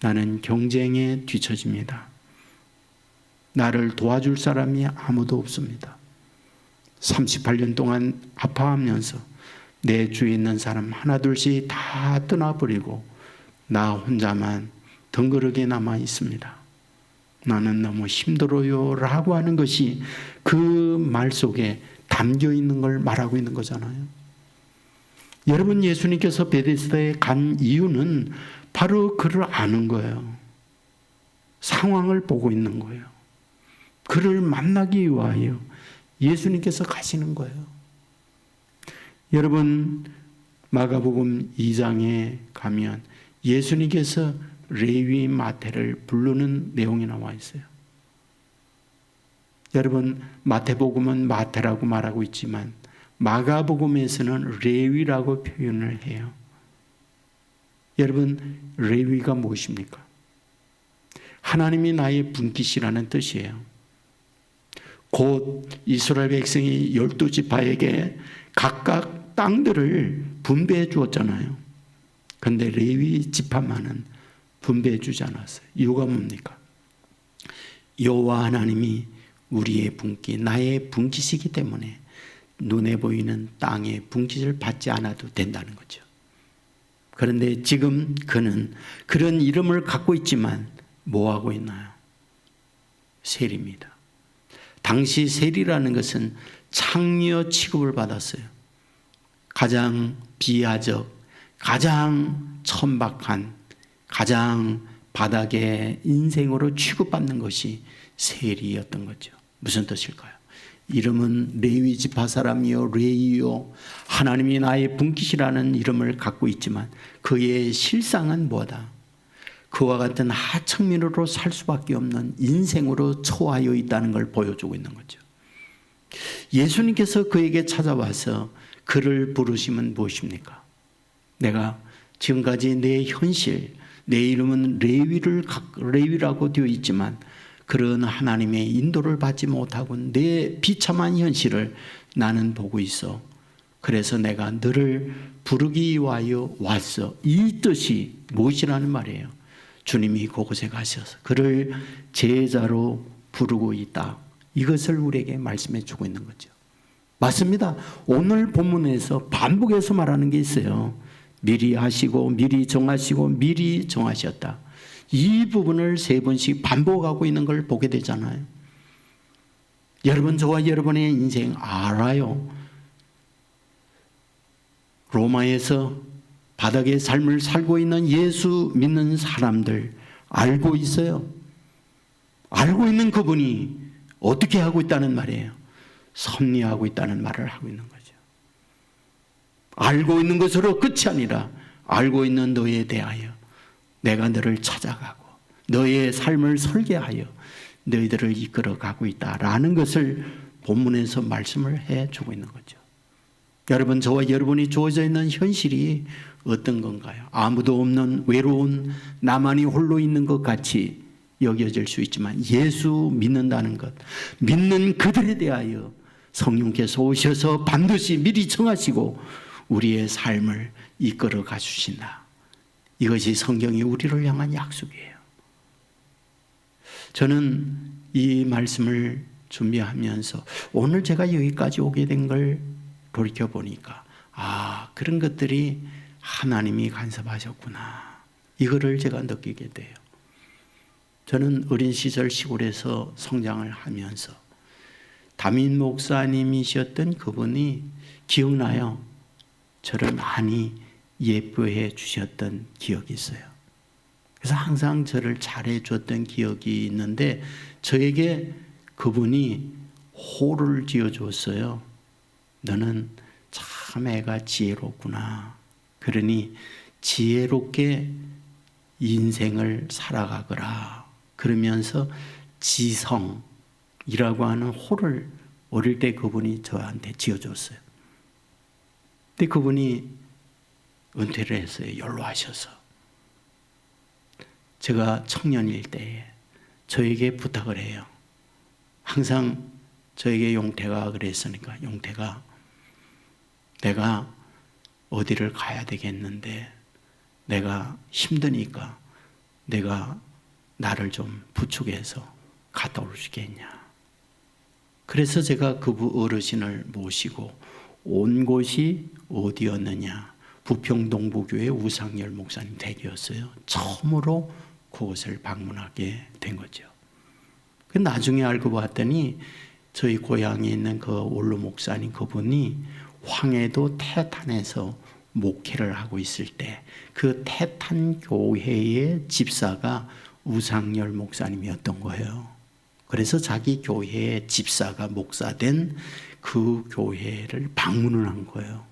나는 경쟁에 뒤처집니다. 나를 도와줄 사람이 아무도 없습니다. 38년 동안 아파하면서 내 주위에 있는 사람 하나둘씩 다 떠나버리고 나 혼자만 덩그러게 남아 있습니다. 나는 너무 힘들어요 라고 하는 것이 그 말 속에 담겨 있는 걸 말하고 있는 거잖아요. 여러분, 예수님께서 베데스다에 간 이유는 바로 그를 아는 거예요. 상황을 보고 있는 거예요. 그를 만나기 위하여 예수님께서 가시는 거예요. 여러분, 마가복음 2장에 가면 예수님께서 레위 마태를 부르는 내용이 나와 있어요. 여러분, 마태복음은 마태라고 말하고 있지만 마가복음에서는 레위라고 표현을 해요. 여러분, 레위가 무엇입니까? 하나님이 나의 분깃이라는 뜻이에요. 곧 이스라엘 백성이 12지파에게 각각 땅들을 분배해 주었잖아요. 그런데 레위 지파만은 분배해 주지 않았어요. 이유가 뭡니까? 여호와 하나님이 우리의 분깃, 나의 분깃이기 때문에 눈에 보이는 땅의 분깃을 받지 않아도 된다는 거죠. 그런데 지금 그는 그런 이름을 갖고 있지만 뭐 하고 있나요? 세리입니다. 당시 세리라는 것은 창녀 취급을 받았어요. 가장 비하적, 가장 천박한, 가장 바닥의 인생으로 취급받는 것이 세리였던 거죠. 무슨 뜻일까요? 이름은 레위 지파 사람이요 레위요, 하나님이 나의 분깃이라는 이름을 갖고 있지만 그의 실상은 뭐다? 그와 같은 하층민으로 살 수밖에 없는 인생으로 처하여 있다는 걸 보여주고 있는 거죠. 예수님께서 그에게 찾아와서 그를 부르시면 무엇입니까? 내가 지금까지 내 현실, 내 이름은 레위라고 되어 있지만 그런 하나님의 인도를 받지 못하고 내 비참한 현실을 나는 보고 있어. 그래서 내가 너를 부르기 위하여 왔어. 이 뜻이 무엇이라는 말이에요? 주님이 그곳에 가셔서 그를 제자로 부르고 있다. 이것을 우리에게 말씀해 주고 있는 거죠. 맞습니다. 오늘 본문에서 반복해서 말하는 게 있어요. 미리 하시고 미리 정하시고 미리 정하셨다. 이 부분을 3번씩 반복하고 있는 걸 보게 되잖아요. 여러분, 저와 여러분의 인생 알아요. 로마에서 바닥의 삶을 살고 있는 예수 믿는 사람들 알고 있어요. 알고 있는 그분이 어떻게 하고 있다는 말이에요? 섭리하고 있다는 말을 하고 있는 거죠. 알고 있는 것으로 끝이 아니라 알고 있는 너에 대하여 내가 너를 찾아가고 너의 삶을 설계하여 너희들을 이끌어가고 있다라는 것을 본문에서 말씀을 해주고 있는 거죠. 여러분, 저와 여러분이 주어져 있는 현실이 어떤 건가요? 아무도 없는 외로운 나만이 홀로 있는 것 같이 여겨질 수 있지만 예수 믿는다는 것, 믿는 그들에 대하여 성령께서 오셔서 반드시 미리 정하시고 우리의 삶을 이끌어 가주신다. 이것이 성경이 우리를 향한 약속이에요. 저는 이 말씀을 준비하면서 오늘 제가 여기까지 오게 된 걸 돌이켜보니까 그런 것들이 하나님이 간섭하셨구나. 이거를 제가 느끼게 돼요. 저는 어린 시절 시골에서 성장을 하면서 담임 목사님이셨던 그분이 기억나요. 저를 많이 예뻐해 주셨던 기억이 있어요. 그래서 항상 저를 잘해 줬던 기억이 있는데 저에게 그분이 호를 지어 줬어요. 너는 참 애가 지혜롭구나. 그러니 지혜롭게 인생을 살아가거라. 그러면서 지성이라고 하는 호를 어릴 때 그분이 저한테 지어줬어요. 근데 그분이 은퇴를 했어요. 연로하셔서. 제가 청년일 때에 저에게 부탁을 해요. 항상 저에게 용태가 그랬으니까 용태가 내가 어디를 가야 되겠는데 내가 힘드니까 내가 나를 좀 부축해서 갔다 올 수 있겠냐. 그래서 제가 그 어르신을 모시고 온 곳이 어디였느냐. 부평동부교회 우상열 목사님 댁이었어요. 처음으로 그곳을 방문하게 된 거죠. 나중에 알고 봤더니 저희 고향에 있는 그 원로 목사님 그분이 황해도 태탄에서 목회를 하고 있을 때 그 태탄 교회의 집사가 우상열 목사님이었던 거예요. 그래서 자기 교회의 집사가 목사된 그 교회를 방문을 한 거예요.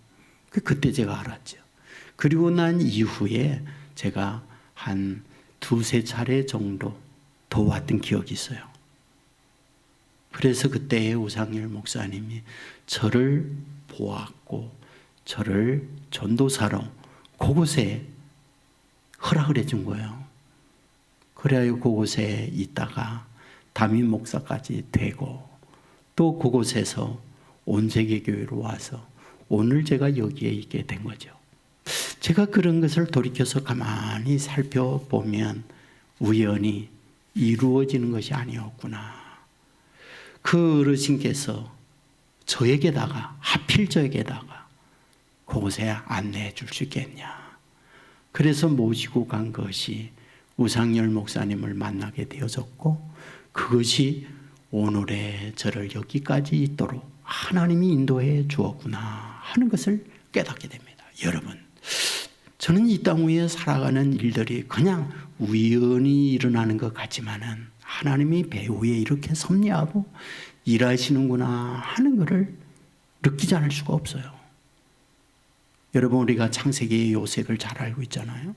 그때 제가 알았죠. 그리고 난 이후에 제가 한 두세 차례 정도 더 왔던 기억이 있어요. 그래서 그때 우상열 목사님이 저를 보았고 저를 전도사로 그곳에 허락을 해준 거예요. 그래야 그곳에 있다가 담임 목사까지 되고 또 그곳에서 온세계교회로 와서 오늘 제가 여기에 있게 된 거죠. 제가 그런 것을 돌이켜서 가만히 살펴보면 우연히 이루어지는 것이 아니었구나. 그 어르신께서 저에게다가 하필 저에게다가 그곳에 안내해 줄 수 있겠냐. 그래서 모시고 간 것이 우상열 목사님을 만나게 되어졌고 그것이 오늘의 저를 여기까지 있도록 하나님이 인도해 주었구나 하는 것을 깨닫게 됩니다. 여러분, 저는 이 땅 위에 살아가는 일들이 그냥 우연히 일어나는 것 같지만은 하나님이 배후에 이렇게 섭리하고 일하시는구나 하는 것을 느끼지 않을 수가 없어요. 여러분, 우리가 창세기의 요셉을 잘 알고 있잖아요.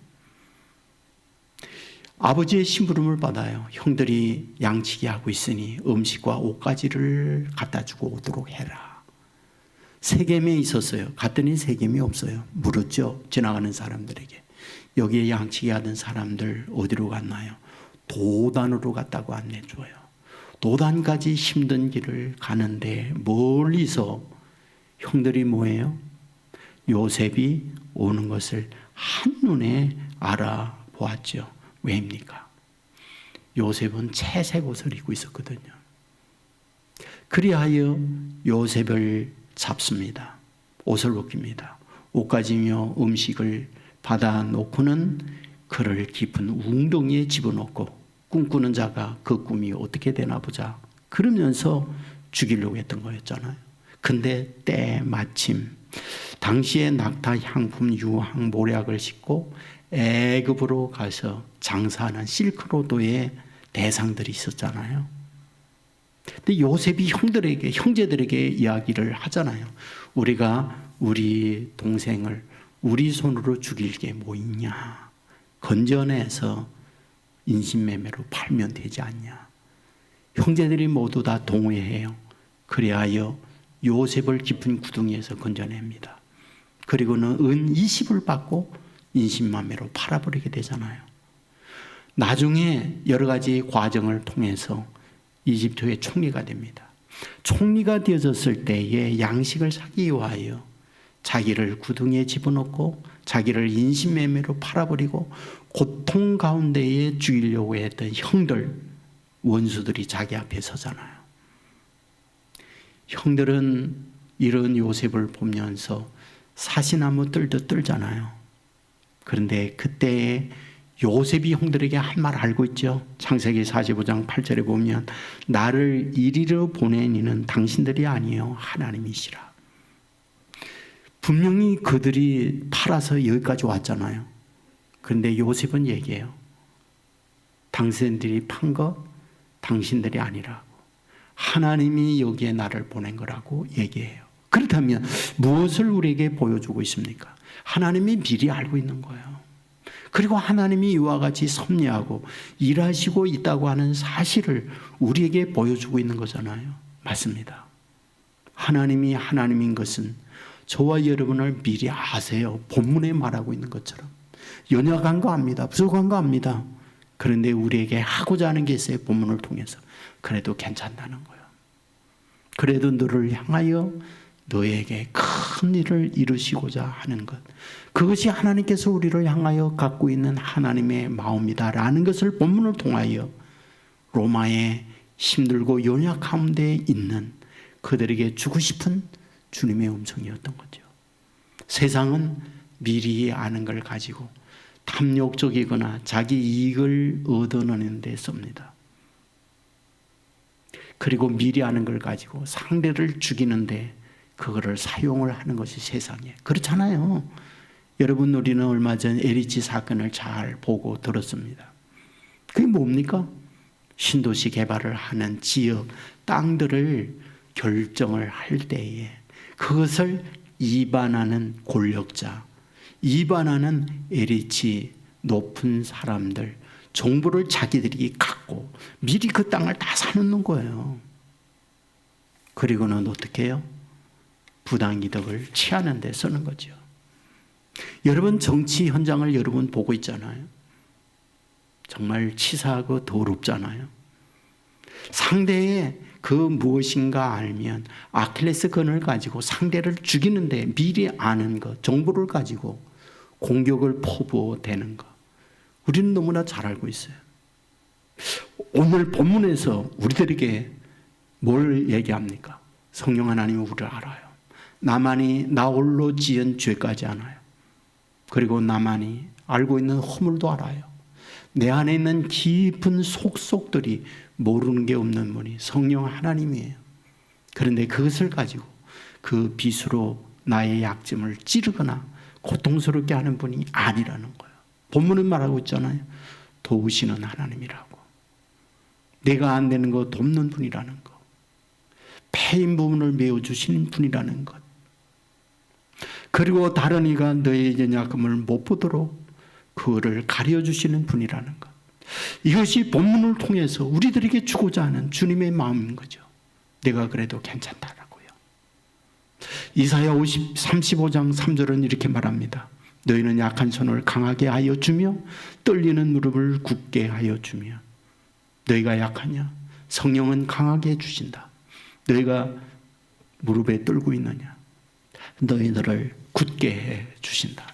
아버지의 심부름을 받아요. 형들이 양치기 하고 있으니 음식과 옷가지를 갖다 주고 오도록 해라. 세겜에 있었어요. 갔더니 세겜이 없어요. 물었죠. 지나가는 사람들에게. 여기에 양치기 하던 사람들 어디로 갔나요? 도단으로 갔다고 안내줘요. 도단까지 힘든 길을 가는데 멀리서 형들이 뭐예요? 요셉이 오는 것을 한눈에 알아보았죠. 왜입니까? 요셉은 채색 옷을 입고 있었거든요. 그리하여 요셉을 잡습니다. 옷을 벗깁니다. 옷가지며 음식을 받아놓고는 그를 깊은 웅덩이에 집어넣고 꿈꾸는 자가 그 꿈이 어떻게 되나 보자 그러면서 죽이려고 했던 거였잖아요. 근데 때마침 당시에 낙타 향품 유황 모략을 싣고 애굽으로 가서 장사하는 실크로드의 대상들이 있었잖아요. 근데 요셉이 형제들에게 이야기를 하잖아요. 우리가 우리 동생을 우리 손으로 죽일 게 뭐 있냐. 건져내서 인신매매로 팔면 되지 않냐. 형제들이 모두 다 동의해요. 그리하여 요셉을 깊은 구덩이에서 건져냅니다. 그리고는 은 20을 받고 인신매매로 팔아버리게 되잖아요. 나중에 여러 가지 과정을 통해서 이집트의 총리가 됩니다. 총리가 되어졌을 때에 양식을 사기 위하여 자기를 구덩이에 집어넣고 자기를 인신매매로 팔아버리고 고통 가운데에 죽이려고 했던 형들, 원수들이 자기 앞에 서잖아요. 형들은 이런 요셉을 보면서 사시나무 뜰듯 떨잖아요. 그런데 그때 요셉이 형들에게 할 말 알고 있죠. 창세기 45장 8절에 보면 나를 이리로 보낸 이는 당신들이 아니에요, 하나님이시라. 분명히 그들이 팔아서 여기까지 왔잖아요. 그런데 요셉은 얘기해요. 당신들이 판 거 당신들이 아니라고. 하나님이 여기에 나를 보낸 거라고 얘기해요. 그렇다면 무엇을 우리에게 보여주고 있습니까? 하나님이 미리 알고 있는 거예요. 그리고 하나님이 이와 같이 섭리하고 일하시고 있다고 하는 사실을 우리에게 보여주고 있는 거잖아요. 맞습니다. 하나님이 하나님인 것은 저와 여러분을 미리 아세요. 본문에 말하고 있는 것처럼. 연약한 거 압니다. 부족한 거 압니다. 그런데 우리에게 하고자 하는 게 있어요. 본문을 통해서. 그래도 괜찮다는 거예요. 그래도 너를 향하여 너에게 큰 일을 이루시고자 하는 것. 그것이 하나님께서 우리를 향하여 갖고 있는 하나님의 마음이다라는 것을 본문을 통하여 로마의 힘들고 연약 가운데 있는 그들에게 주고 싶은 주님의 음성이었던 거죠. 세상은 미리 아는 걸 가지고 탐욕적이거나 자기 이익을 얻어내는 데 씁니다. 그리고 미리 아는 걸 가지고 상대를 죽이는데 그거를 사용을 하는 것이 세상이에요. 그렇잖아요. 여러분, 우리는 얼마 전 LH 사건을 잘 보고 들었습니다. 그게 뭡니까? 신도시 개발을 하는 지역 땅들을 결정을 할 때에 그것을 이반하는 권력자, 이반하는 LH 높은 사람들, 정보를 자기들이 갖고 미리 그 땅을 다 사놓는 거예요. 그리고는 어떻게 해요? 부당이득을 취하는 데 쓰는 거죠. 여러분, 정치 현장을 여러분 보고 있잖아요. 정말 치사하고 더럽잖아요. 상대의 그 무엇인가 알면 아킬레스건을 가지고 상대를 죽이는데 미리 아는 것, 정보를 가지고 공격을 포부되는 것. 우리는 너무나 잘 알고 있어요. 오늘 본문에서 우리들에게 뭘 얘기합니까? 성령 하나님이 우리를 알아요. 나만이 나 홀로 지은 죄까지 알아요. 그리고 나만이 알고 있는 허물도 알아요. 내 안에 있는 깊은 속속들이 모르는 게 없는 분이 성령 하나님이에요. 그런데 그것을 가지고 그 빗으로 나의 약점을 찌르거나 고통스럽게 하는 분이 아니라는 거예요. 본문은 말하고 있잖아요. 도우시는 하나님이라고. 내가 안 되는 거 돕는 분이라는 거. 패인 부분을 메워주시는 분이라는 것. 그리고 다른 이가 너의 연약함을 못 보도록 그거를 가려주시는 분이라는 것. 이것이 본문을 통해서 우리들에게 주고자 하는 주님의 마음인 거죠. 내가 그래도 괜찮다라고요. 이사야 35장 3절은 이렇게 말합니다. 너희는 약한 손을 강하게 하여 주며 떨리는 무릎을 굳게 하여 주며. 너희가 약하냐? 성령은 강하게 해주신다. 너희가 무릎에 떨고 있느냐? 너희들을 굳게 해 주신다.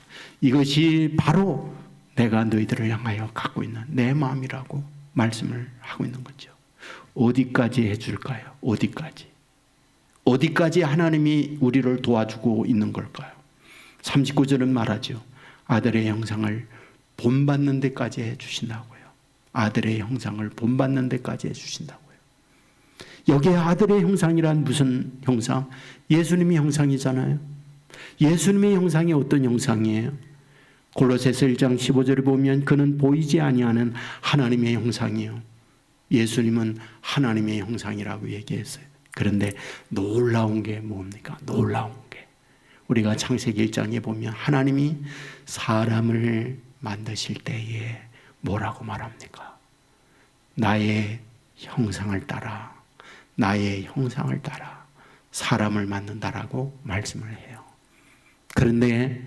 이것이 바로 내가 너희들을 향하여 갖고 있는 내 마음이라고 말씀을 하고 있는 거죠. 어디까지 해줄까요? 어디까지? 어디까지 하나님이 우리를 도와주고 있는 걸까요? 39절은 말하죠. 아들의 형상을 본받는 데까지 해주신다고요. 아들의 형상을 본받는 데까지 해주신다고요. 여기에 아들의 형상이란 무슨 형상? 예수님의 형상이잖아요. 예수님의 형상이 어떤 형상이에요? 골로새서 1장 15절에 보면 그는 보이지 아니하는 하나님의 형상이요. 예수님은 하나님의 형상이라고 얘기했어요. 그런데 놀라운 게 뭡니까? 놀라운 게. 우리가 창세기 1장에 보면 하나님이 사람을 만드실 때에 뭐라고 말합니까? 나의 형상을 따라, 나의 형상을 따라 사람을 만든다라고 말씀을 해요. 그런데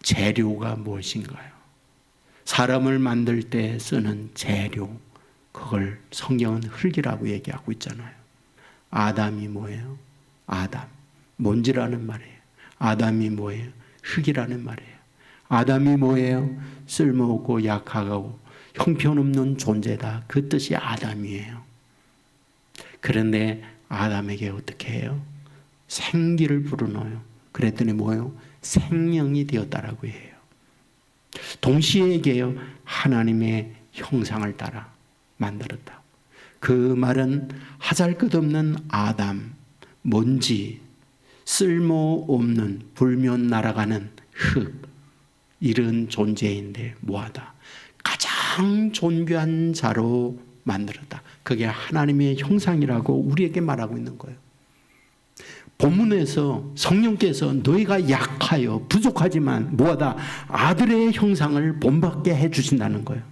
재료가 무엇인가요? 사람을 만들 때 쓰는 재료, 그걸 성경은 흙이라고 얘기하고 있잖아요. 아담이 뭐예요? 아담, 먼지라는 말이에요. 아담이 뭐예요? 흙이라는 말이에요. 아담이 뭐예요? 쓸모없고 약하고 형편없는 존재다. 그 뜻이 아담이에요. 그런데 아담에게 어떻게 해요? 생기를 불어넣어요. 그랬더니 뭐예요? 생명이 되었다라고 해요. 동시에게요, 하나님의 형상을 따라 만들었다. 그 말은 하잘것없는 아담, 먼지, 쓸모없는 불면 날아가는 흙, 이런 존재인데 뭐하다? 가장 존귀한 자로 만들었다. 그게 하나님의 형상이라고 우리에게 말하고 있는 거예요. 본문에서 성령께서 너희가 약하여 부족하지만 뭐하다? 아들의 형상을 본받게 해주신다는 거예요.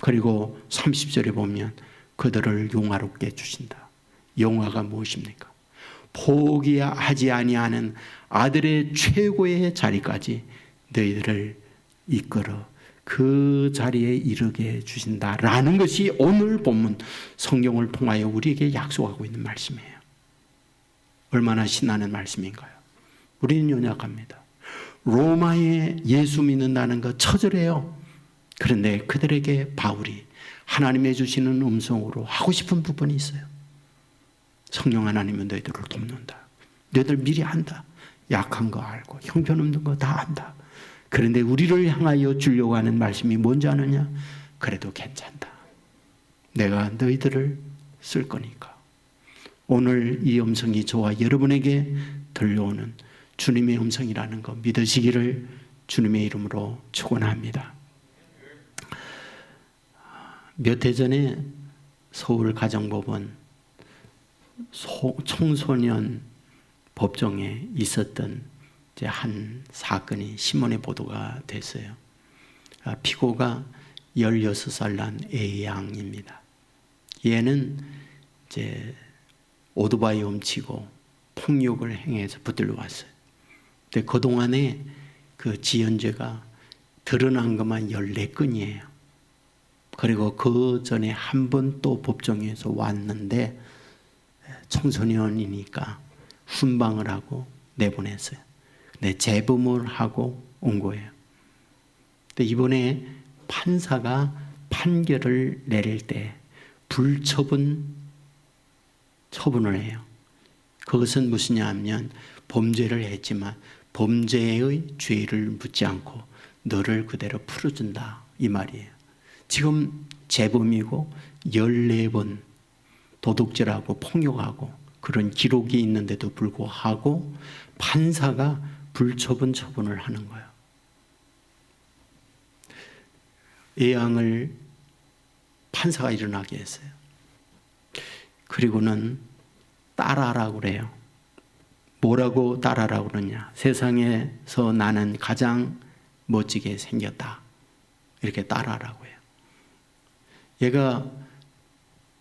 그리고 30절에 보면 그들을 용화롭게 해주신다. 용화가 무엇입니까? 포기하지 아니하는 아들의 최고의 자리까지 너희들을 이끌어 그 자리에 이르게 해주신다라는 것이 오늘 본문 성경을 통하여 우리에게 약속하고 있는 말씀이에요. 얼마나 신나는 말씀인가요? 우리는 연약합니다. 로마에 예수 믿는다는 것 처절해요. 그런데 그들에게 바울이 하나님의 주시는 음성으로 하고 싶은 부분이 있어요. 성령 하나님은 너희들을 돕는다. 너희들 미리 한다. 약한 거 알고 형편없는 거 다 안다. 그런데 우리를 향하여 주려고 하는 말씀이 뭔지 아느냐? 그래도 괜찮다. 내가 너희들을 쓸 거니까. 오늘 이 음성이 저와 여러분에게 들려오는 주님의 음성이라는 거 믿으시기를 주님의 이름으로 축원합니다. 몇 해 전에 서울 가정법원 청소년 법정에 있었던 이제 한 사건이 신문에 보도가 됐어요. 피고가 16살 난 A양입니다. 얘는 이제 오토바이 훔치고 폭력을 행해서 붙들려 왔어요. 근데 그동안에 그 지연죄가 드러난 것만 14건이에요. 그리고 그 전에 한 번 또 법정에서 왔는데 청소년이니까 훈방을 하고 내보냈어요. 근데 재범을 하고 온 거예요. 근데 이번에 판사가 판결을 내릴 때 불처분 처분을 해요. 그것은 무엇이냐 하면 범죄를 했지만 범죄의 죄를 묻지 않고 너를 그대로 풀어준다 이 말이에요. 지금 재범이고 14번 도둑질하고 폭력하고 그런 기록이 있는데도 불구하고 판사가 불처분 처분을 하는 거예요. A양을 판사가 일어나게 했어요. 그리고는 따라하라고 그래요. 뭐라고 따라하라고 그러냐? 세상에서 나는 가장 멋지게 생겼다. 이렇게 따라하라고 해요. 얘가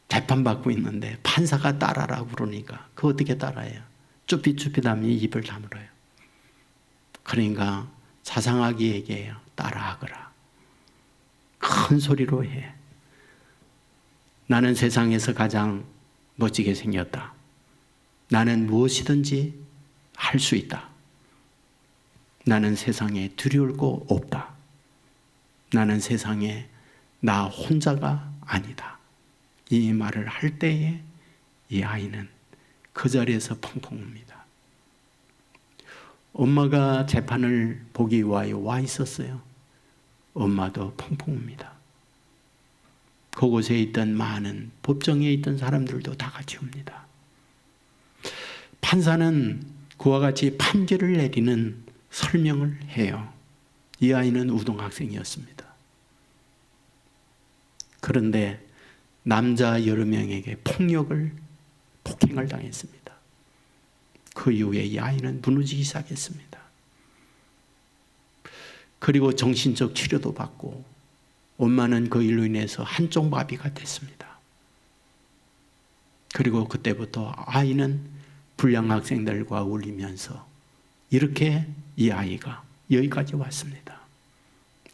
재판받고 있는데 판사가 따라하라고 그러니까 그거 어떻게 따라해요? 쭈삣쭈삣하면 입을 다물어요. 그러니까 자상하게 얘기해요. 따라하거라. 큰 소리로 해. 나는 세상에서 가장 멋지게 생겼다. 나는 무엇이든지 할 수 있다. 나는 세상에 두려울 거 없다. 나는 세상에 나 혼자가 아니다. 이 말을 할 때에 이 아이는 그 자리에서 펑펑 웁니다. 엄마가 재판을 보기 위하여 와 있었어요. 엄마도 펑펑 웁니다. 그곳에 있던 많은 법정에 있던 사람들도 다 같이 웁니다. 판사는 그와 같이 판결을 내리는 설명을 해요. 이 아이는 우등학생이었습니다. 그런데 남자 여러 명에게 폭행을 당했습니다. 그 이후에 이 아이는 무너지기 시작했습니다. 그리고 정신적 치료도 받고 엄마는 그 일로 인해서 한쪽마비가 됐습니다. 그리고 그때부터 아이는 불량 학생들과 어울리면서 이렇게 이 아이가 여기까지 왔습니다.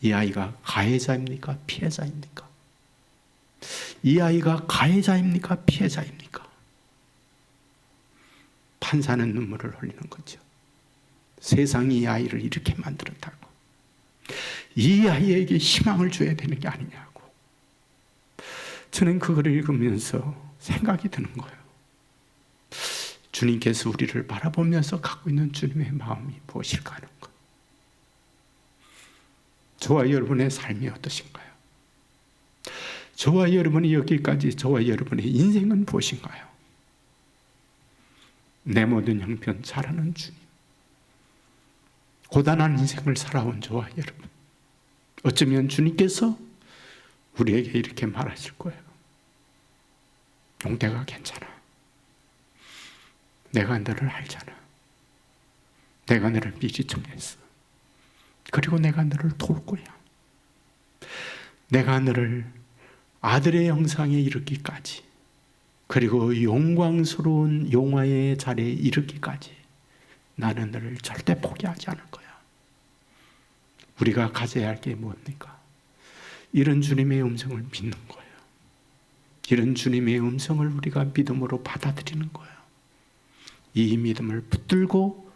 이 아이가 가해자입니까? 피해자입니까? 이 아이가 가해자입니까? 피해자입니까? 판사는 눈물을 흘리는 거죠. 세상이 이 아이를 이렇게 만들었다고. 이 아이에게 희망을 줘야 되는 게 아니냐고. 저는 그거를 읽으면서 생각이 드는 거예요. 주님께서 우리를 바라보면서 갖고 있는 주님의 마음이 무엇일까 하는 것. 저와 여러분의 삶이 어떠신가요? 저와 여러분이 여기까지 저와 여러분의 인생은 무엇인가요? 내 모든 형편 잘 아는 주님, 고단한 인생을 살아온 저와 여러분, 어쩌면 주님께서 우리에게 이렇게 말하실 거예요. 용대가 괜찮아. 내가 너를 알잖아. 내가 너를 미리 정했어. 그리고 내가 너를 도울 거야. 내가 너를 아들의 형상에 이르기까지, 그리고 영광스러운 용화의 자리에 이르기까지 나는 너를 절대 포기하지 않을 거야. 우리가 가져야 할 게 뭡니까? 이런 주님의 음성을 믿는 거예요. 이런 주님의 음성을 우리가 믿음으로 받아들이는 거예요. 이 믿음을 붙들고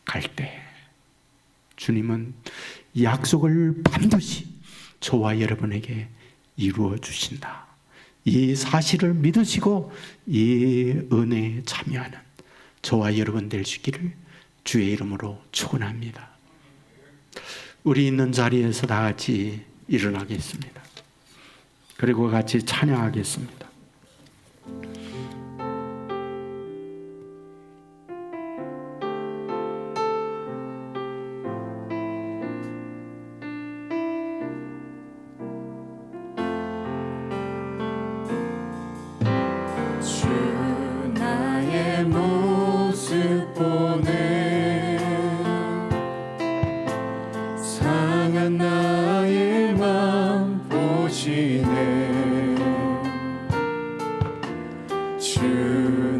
갈 때 주님은 약속을 반드시 저와 여러분에게 이루어 주신다. 이 사실을 믿으시고 이 은혜에 참여하는 저와 여러분 되시기를 주의 이름으로 축원합니다. 우리 있는 자리에서 다 같이 일어나겠습니다. 그리고 같이 찬양하겠습니다. 주 나의 모습 보네 상한 나의 맘 보시네 주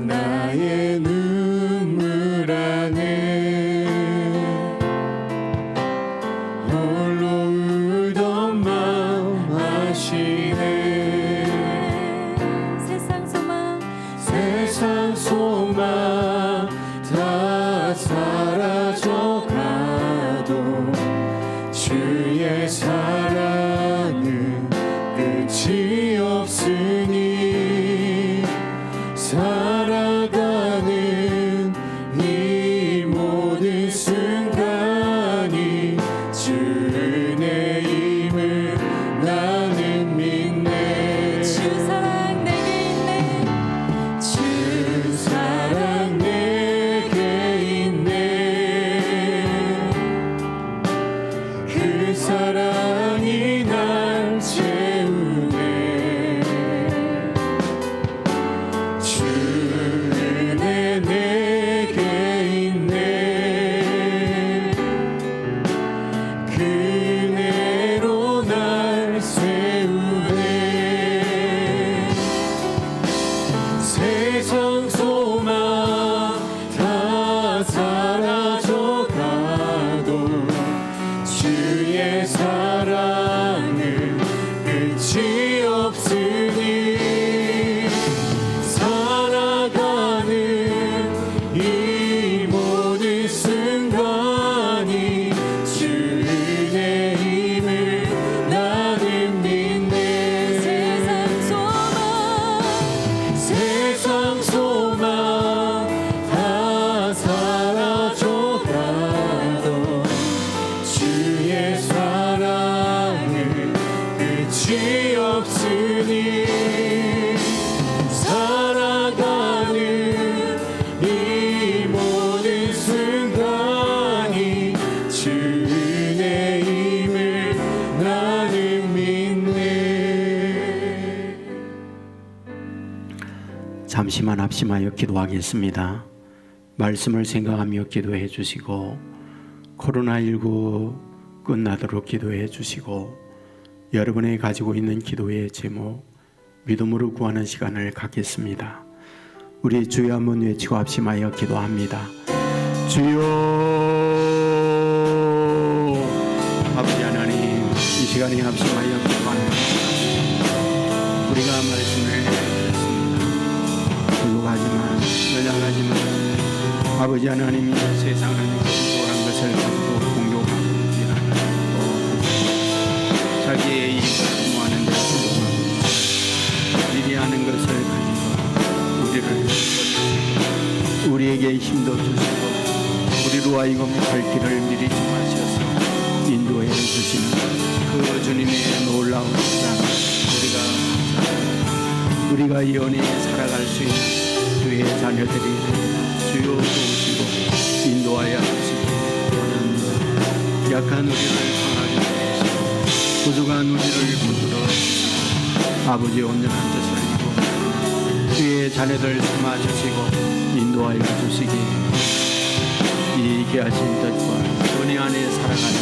나의 눈물 안에 홀로 울던 맘 아시네 세상 소망 다 사라져가도 주의 사랑은 끝이 없으니 살아가는 이 모든 순간이 주 은혜임을 나는 믿네 주 사랑 내게 있네. 주 사랑 내게 있네 그 사랑이 날 채우네 주 은혜 내게 있네 그 은혜로 날 세우네 세상 소망 다 사라져가도 주의 사랑은 끝이 없으니 살아가는 이 모든 순간이 주 은혜임을 나는 믿네 세상 소망 다 사라져가도 주의 사랑은 끝이 없으니 살아가는 이 모든 순간이 주 은혜임을 나는 믿네. 잠시만 합심하여 기도하겠습니다. 말씀을 생각하며 기도해 주시고 코로나19 끝나도록 기도해 주시고 여러분이 가지고 있는 기도의 제목 믿음으로 구하는 시간을 갖겠습니다. 우리 주여 한번 외치고 합심하여 기도합니다. 주여 아버지 하나님, 이 시간에 합심하여 기도합니다. 우리가 말씀을 드렸습니다. 부족하지만 연약하지만 아버지 하나님이 세상을 소소한 것을 가지고 공격하고 비난하고 자기의 이익을 도모하는 데 부족하고 미리 하는 것을 가지고 우리를 우리에게 힘도 주시고 우리로 하여금 갈 길을 미리 정하셔서 인도해 주시는 그 주님의 놀라운 사랑, 우리가 이 은혜에 살아갈 수 있는 주의 자녀들이 주여 도우시고 인도하여 주시기 원합니다. 약한 우리를 강하게 하시고 부족한 우리를 붙들어 주시고 아버지의 온전한 뜻을 이루고 주의 자녀들 삼아 주시고 인도하여 주시기 이 귀하신 뜻과 은혜 안에 살아가는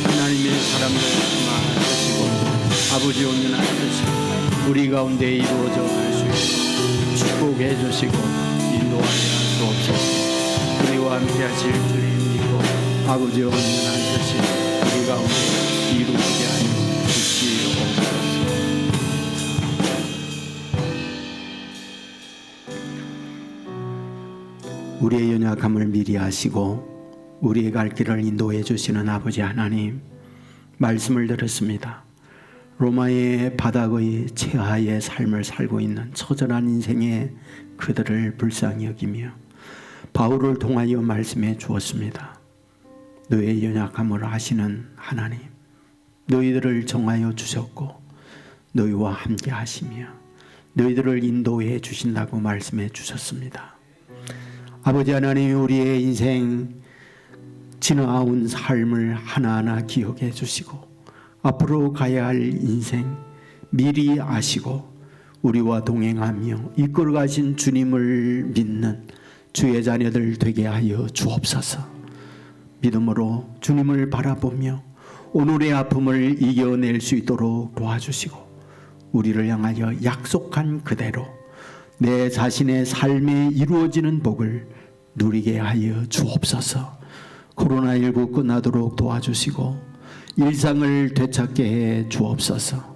하나님의 사람들 삼아 주시고 아버지의 온전한 뜻이 우리 가운데 이루어져 갈 수 있도록 축복해 주시고 인도하여 주옵소서. 우리와 함께 하실 주님 믿고 아버지의 온전한 뜻이 우리 가운데 이루어지게 하여 주시옵소서. 우리의 연약함을 미리 아시고 우리의 갈 길을 인도해 주시는 아버지 하나님, 말씀을 들었습니다. 로마의 바닥의 최하의 삶을 살고 있는 처절한 인생의 그들을 불쌍히 여기며 바울을 통하여 말씀해 주었습니다. 너의 연약함을 아시는 하나님, 너희들을 정하여 주셨고 너희와 함께 하시며 너희들을 인도해 주신다고 말씀해 주셨습니다. 아버지 하나님, 우리의 인생 지나온 삶을 하나하나 기억해 주시고 앞으로 가야 할 인생 미리 아시고 우리와 동행하며 이끌어 가신 주님을 믿는 주의 자녀들 되게 하여 주옵소서. 믿음으로 주님을 바라보며 오늘의 아픔을 이겨낼 수 있도록 도와주시고 우리를 향하여 약속한 그대로 내 자신의 삶에 이루어지는 복을 누리게 하여 주옵소서. 코로나19 끝나도록 도와주시고 일상을 되찾게 해 주옵소서.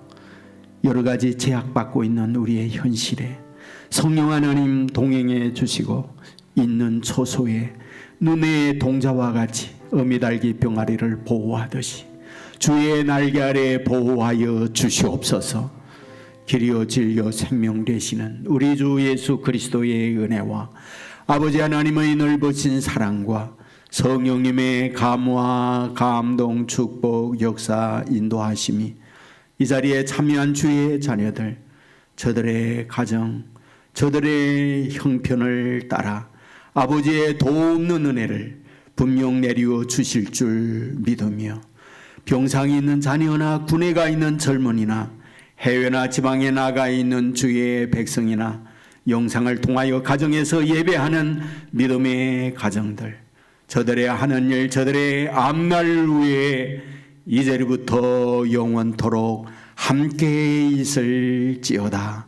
여러 가지 제약받고 있는 우리의 현실에 성령 하나님 동행해 주시고 있는 초소에 눈의 동자와 같이 어미달기 병아리를 보호하듯이 주의 날개 아래 보호하여 주시옵소서. 길이요 진리요 생명 되시는 우리 주 예수 그리스도의 은혜와 아버지 하나님의 넓으신 사랑과 성령님의 감화, 감동, 축복, 역사, 인도하심이 이 자리에 참여한 주의 자녀들, 저들의 가정, 저들의 형편을 따라 아버지의 도없는 은혜를 분명 내리워 주실 줄 믿으며 병상이 있는 자녀나 군에 가 있는 젊은이나 해외나 지방에 나가 있는 주의 백성이나 영상을 통하여 가정에서 예배하는 믿음의 가정들, 저들의 하는 일, 저들의 앞날 위에 이제부터 영원토록 함께 있을지어다.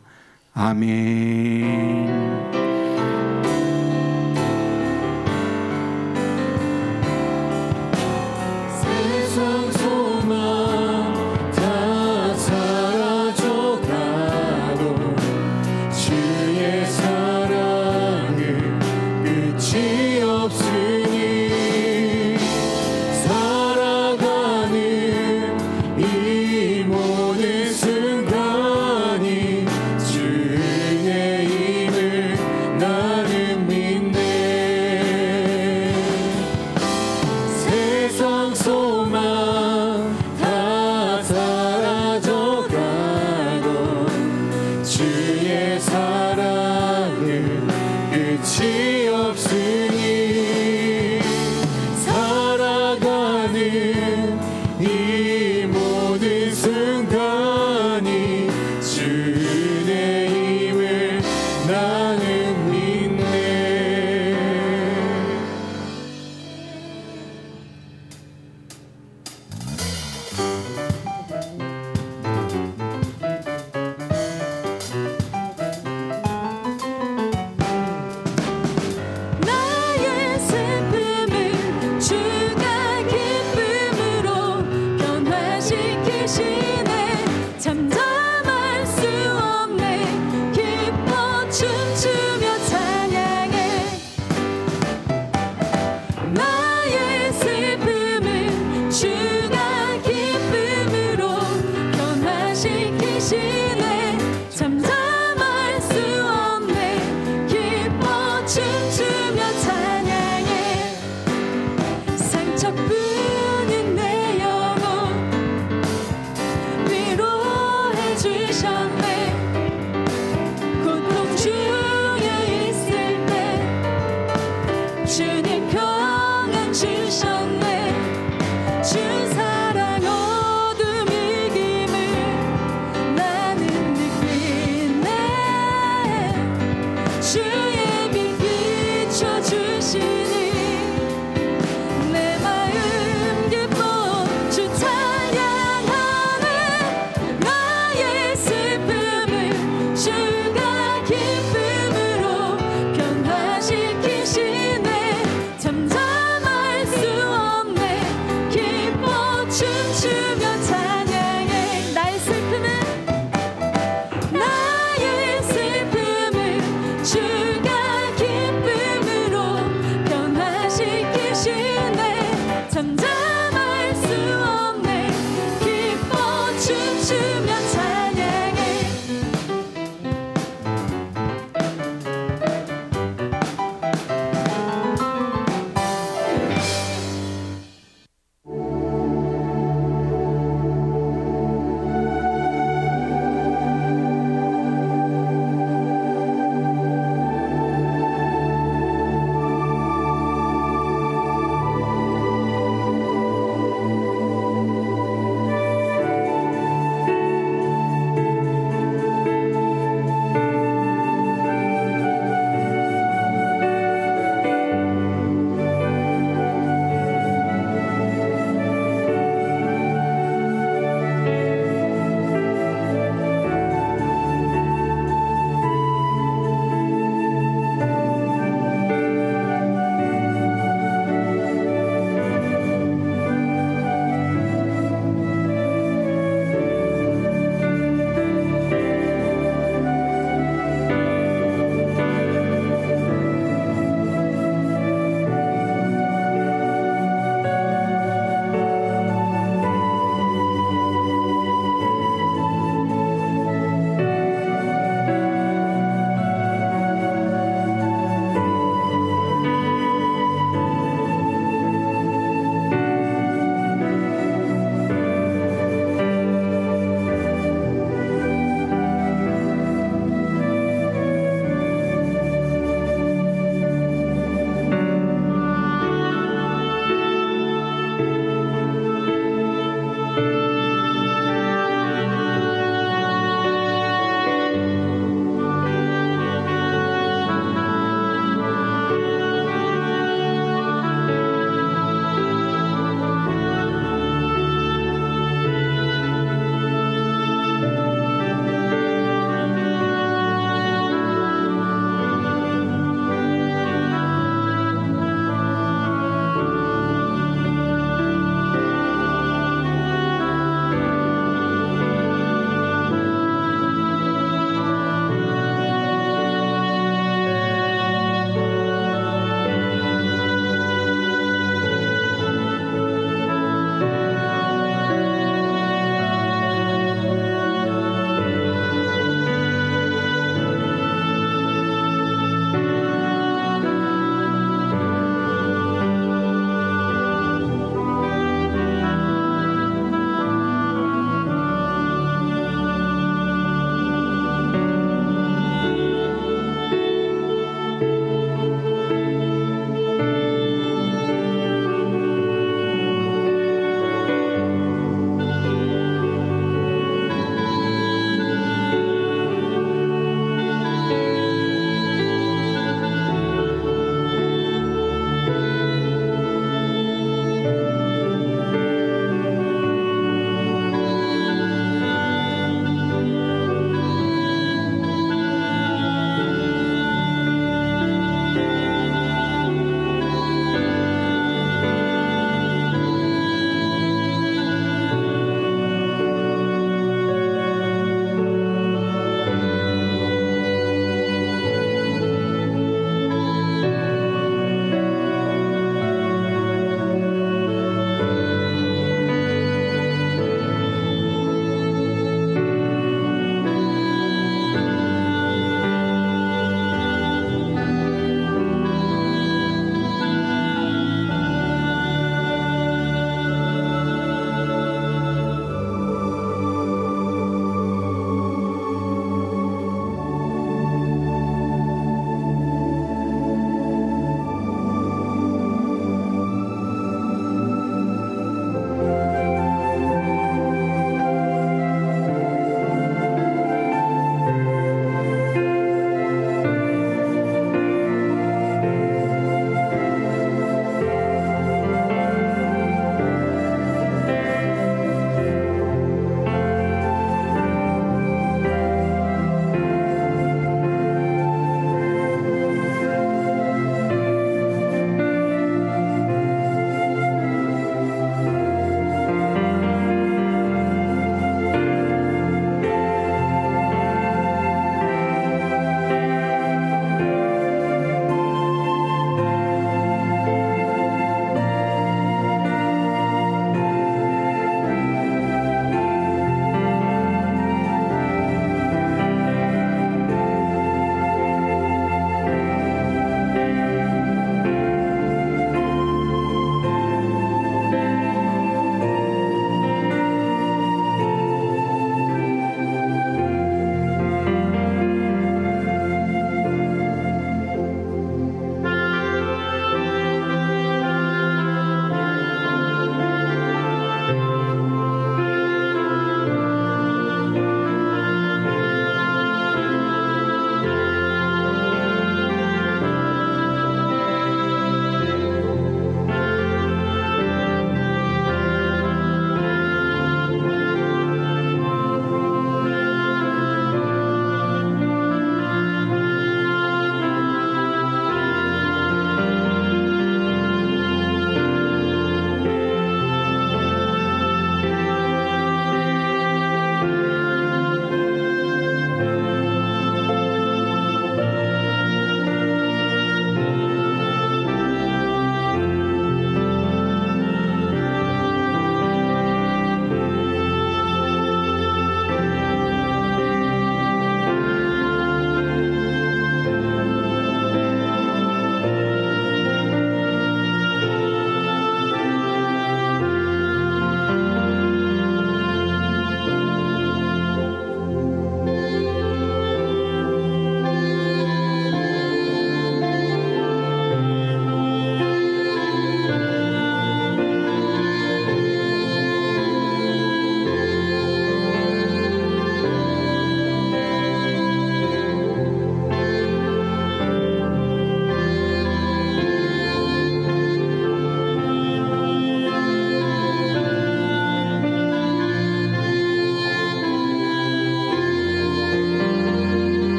아멘. 세상 소망 다 사라져가도 주의 사랑은 끝이 없으니 살아가는 이 모든 순간이 주의 힘을 나는 믿네. 세상 소망 다 사라져가도 주의 사랑은 끝이 없으니 살아가는 이 모든 순간이 주의 힘을 나는 믿네. 주님 평안 주셨네. 주 사랑 어둠 이김을 나는 느끼네. 주의 빛 비춰주시네.